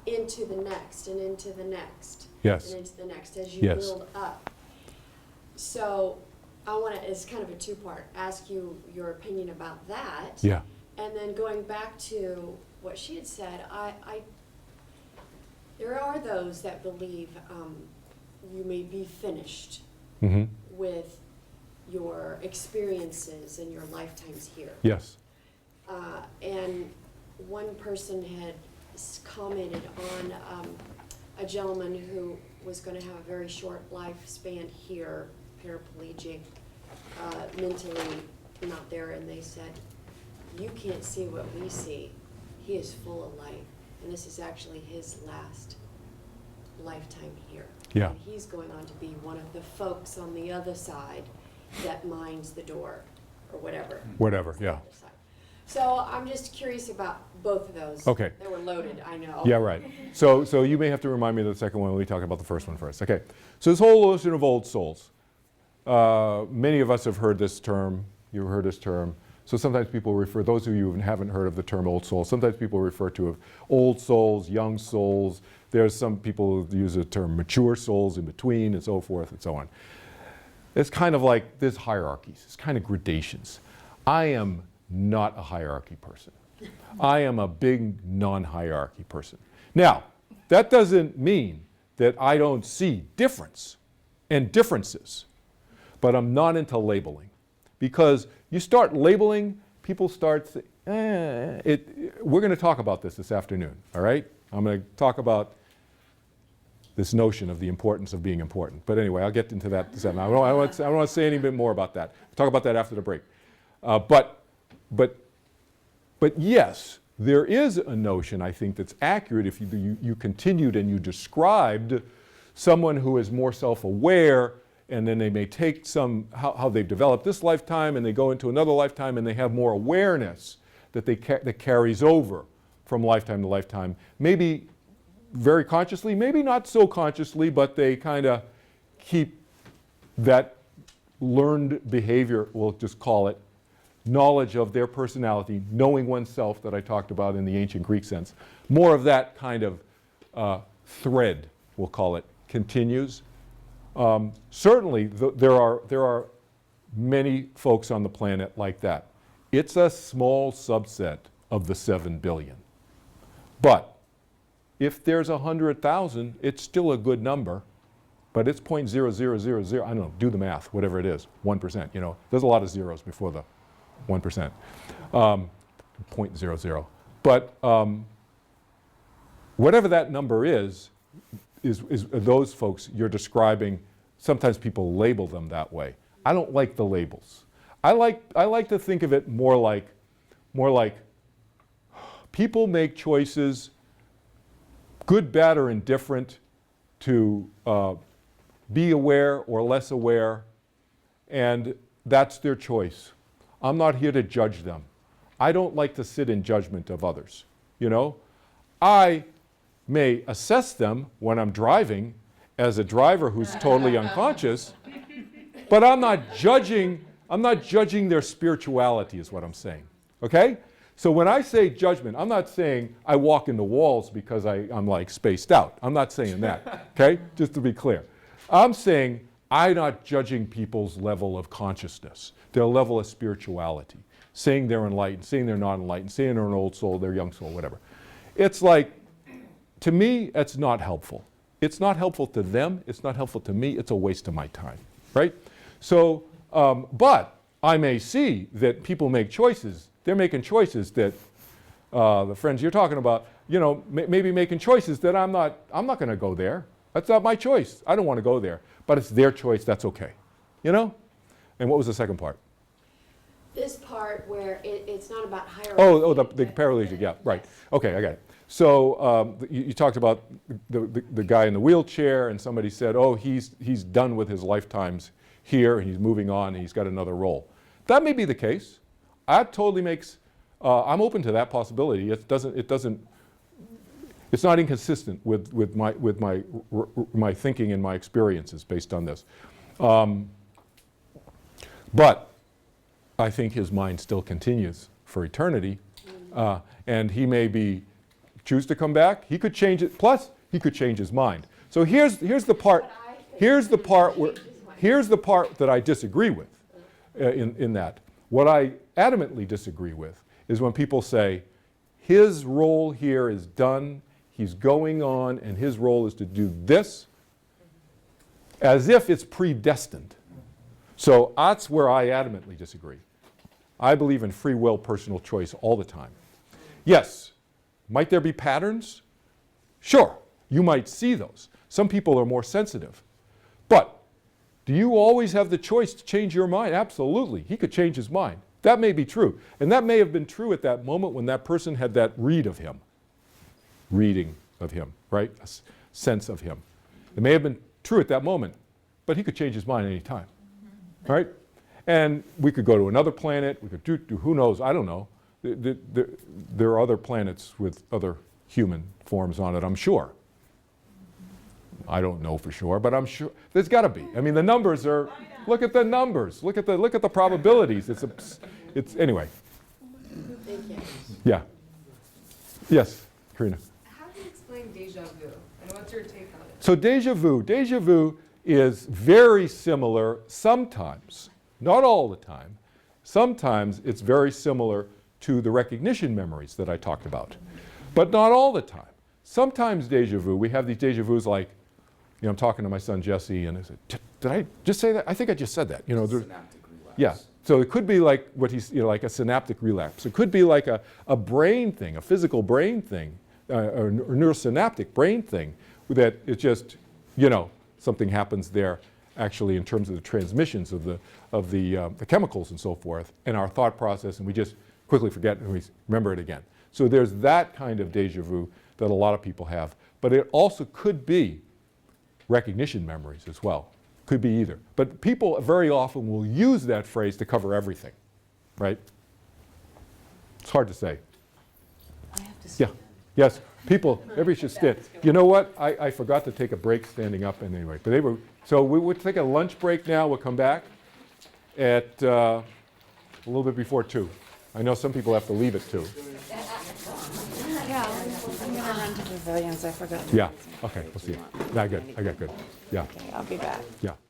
into the next and into the next Yes. and into the next as you Yes. build up. So I want to, as kind of a two-part, ask you your opinion about that. Yeah. And then going back to what she had said, there are those that believe you may be finished Mm-hmm. with your experiences and your lifetimes here. Yes. And one person had commented on a gentleman who was going to have a very short lifespan here, paraplegic, mentally not there, and they said, you can't see what we see. He is full of life, and this is actually his last lifetime here. Yeah. And he's going on to be one of the folks on the other side that minds the door, or whatever. Whatever, yeah. So I'm just curious about both of those. Okay. They were loaded, I know. Yeah, right. So you may have to remind me of the second one when we talk about the first one first. Okay. So this whole notion of old souls. Many of us have heard this term. You've heard this term. So sometimes people refer, those of you who haven't heard of the term old soul, sometimes people refer to old souls, young souls. There's some people who use the term mature souls in between and so forth and so on. It's kind of like, there's hierarchies. It's kind of gradations. I am not a hierarchy person. I am a big non-hierarchy person. Now, that doesn't mean that I don't see difference and differences, but I'm not into labeling. Because you start labeling, people start saying, we're going to talk about this afternoon, all right? I'm going to talk about this notion of the importance of being important. But anyway, I'll get into that this afternoon. I don't want to say any bit more about that. We'll talk about that after the break. But yes, there is a notion, I think, that's accurate if you continued and you described someone who is more self-aware, and then they may take how they've developed this lifetime and they go into another lifetime and they have more awareness that that carries over from lifetime to lifetime. Maybe very consciously, maybe not so consciously, but they kind of keep that learned behavior, we'll just call it, knowledge of their personality, knowing oneself that I talked about in the ancient Greek sense. More of that kind of thread, we'll call it, continues. Certainly, there are many folks on the planet like that. It's a small subset of the 7 billion. But if there's 100,000, it's still a good number, but it's 0.0000, I don't know, do the math, whatever it is, 1%, you know. There's a lot of zeros before the 1%, 0.00. But whatever that number is those folks you're describing. Sometimes people label them that way. I don't like the labels. I like to think of it more like people make choices, good, bad, or indifferent, to be aware or less aware, and that's their choice. I'm not here to judge them. I don't like to sit in judgment of others, you know? I may assess them when I'm driving as a driver who's totally unconscious, but I'm not judging their spirituality is what I'm saying, okay? So when I say judgment, I'm not saying I walk in the walls because I'm like spaced out. I'm not saying that, okay? Just to be clear. I'm saying I'm not judging people's level of consciousness, their level of spirituality, saying they're enlightened, saying they're not enlightened, saying they're an old soul, they're a young soul, whatever. It's like to me, that's not helpful. It's not helpful to them. It's not helpful to me. It's a waste of my time, right? So, but I may see that people make choices. They're making choices that the friends you're talking about, you know, maybe making choices that I'm not going to go there. That's not my choice. I don't want to go there. But it's their choice. That's okay. You know? And what was the second part? This part where it's not about hierarchy. Oh, the paraplegic, yeah, right. Okay, I got it. So you talked about the guy in the wheelchair, and somebody said, oh, he's done with his lifetimes here, and he's moving on, and he's got another role. That may be the case. That totally makes, I'm open to that possibility. It's not inconsistent with my thinking and my experiences based on this. But I think his mind still continues for eternity, and he may choose to come back. He could change it. Plus, he could change his mind. So here's the part. Here's the part that I disagree with in that. What I adamantly disagree with is when people say his role here is done. He's going on, and his role is to do this, as if it's predestined. So that's where I adamantly disagree. I believe in free will, personal choice all the time. Yes, might there be patterns? Sure, you might see those. Some people are more sensitive. But do you always have the choice to change your mind? Absolutely. He could change his mind. That may be true. And that may have been true at that moment when that person had that reading of him, right? A sense of him. It may have been true at that moment, but he could change his mind any time, right? And we could go to another planet. We could do who knows? I don't know. There are other planets with other human forms on it, I'm sure. I don't know for sure, but I'm sure there's got to be. I mean, the numbers are. Look at the numbers. Look at the probabilities. It's anyway. Thank you. Yeah. Yes, Karina. How do you explain deja vu? And what's your take on it? So deja vu is very similar sometimes, not all the time. Sometimes it's very similar to the recognition memories that I talked about, but not all the time. Sometimes deja vu, we have these deja vus like, you know, I'm talking to my son Jesse, and I said, did I just say that? I think I just said that. You know, Synaptic relapse. yeah. So it could be like what he's, you know, like a synaptic relapse. It could be like a brain thing, a physical brain thing, or neurosynaptic brain thing, that it's just, you know, something happens there actually in terms of the transmissions of the chemicals and so forth, and our thought process, and we just quickly forget and we remember it again. So there's that kind of deja vu that a lot of people have. But it also could be recognition memories as well. Could be either. But people very often will use that phrase to cover everything, right? It's hard to say. I have to Yeah. Yes. People, everybody should stand. You know what? I forgot to take a break standing up anyway. But so we would take a lunch break now. We'll come back at a little bit before 2. I know some people have to leave at 2. Yeah, I'm gonna run to pavilions, I forgot to. Yeah. Okay. We'll see you. I got good. Yeah. Okay, I'll be back. Yeah.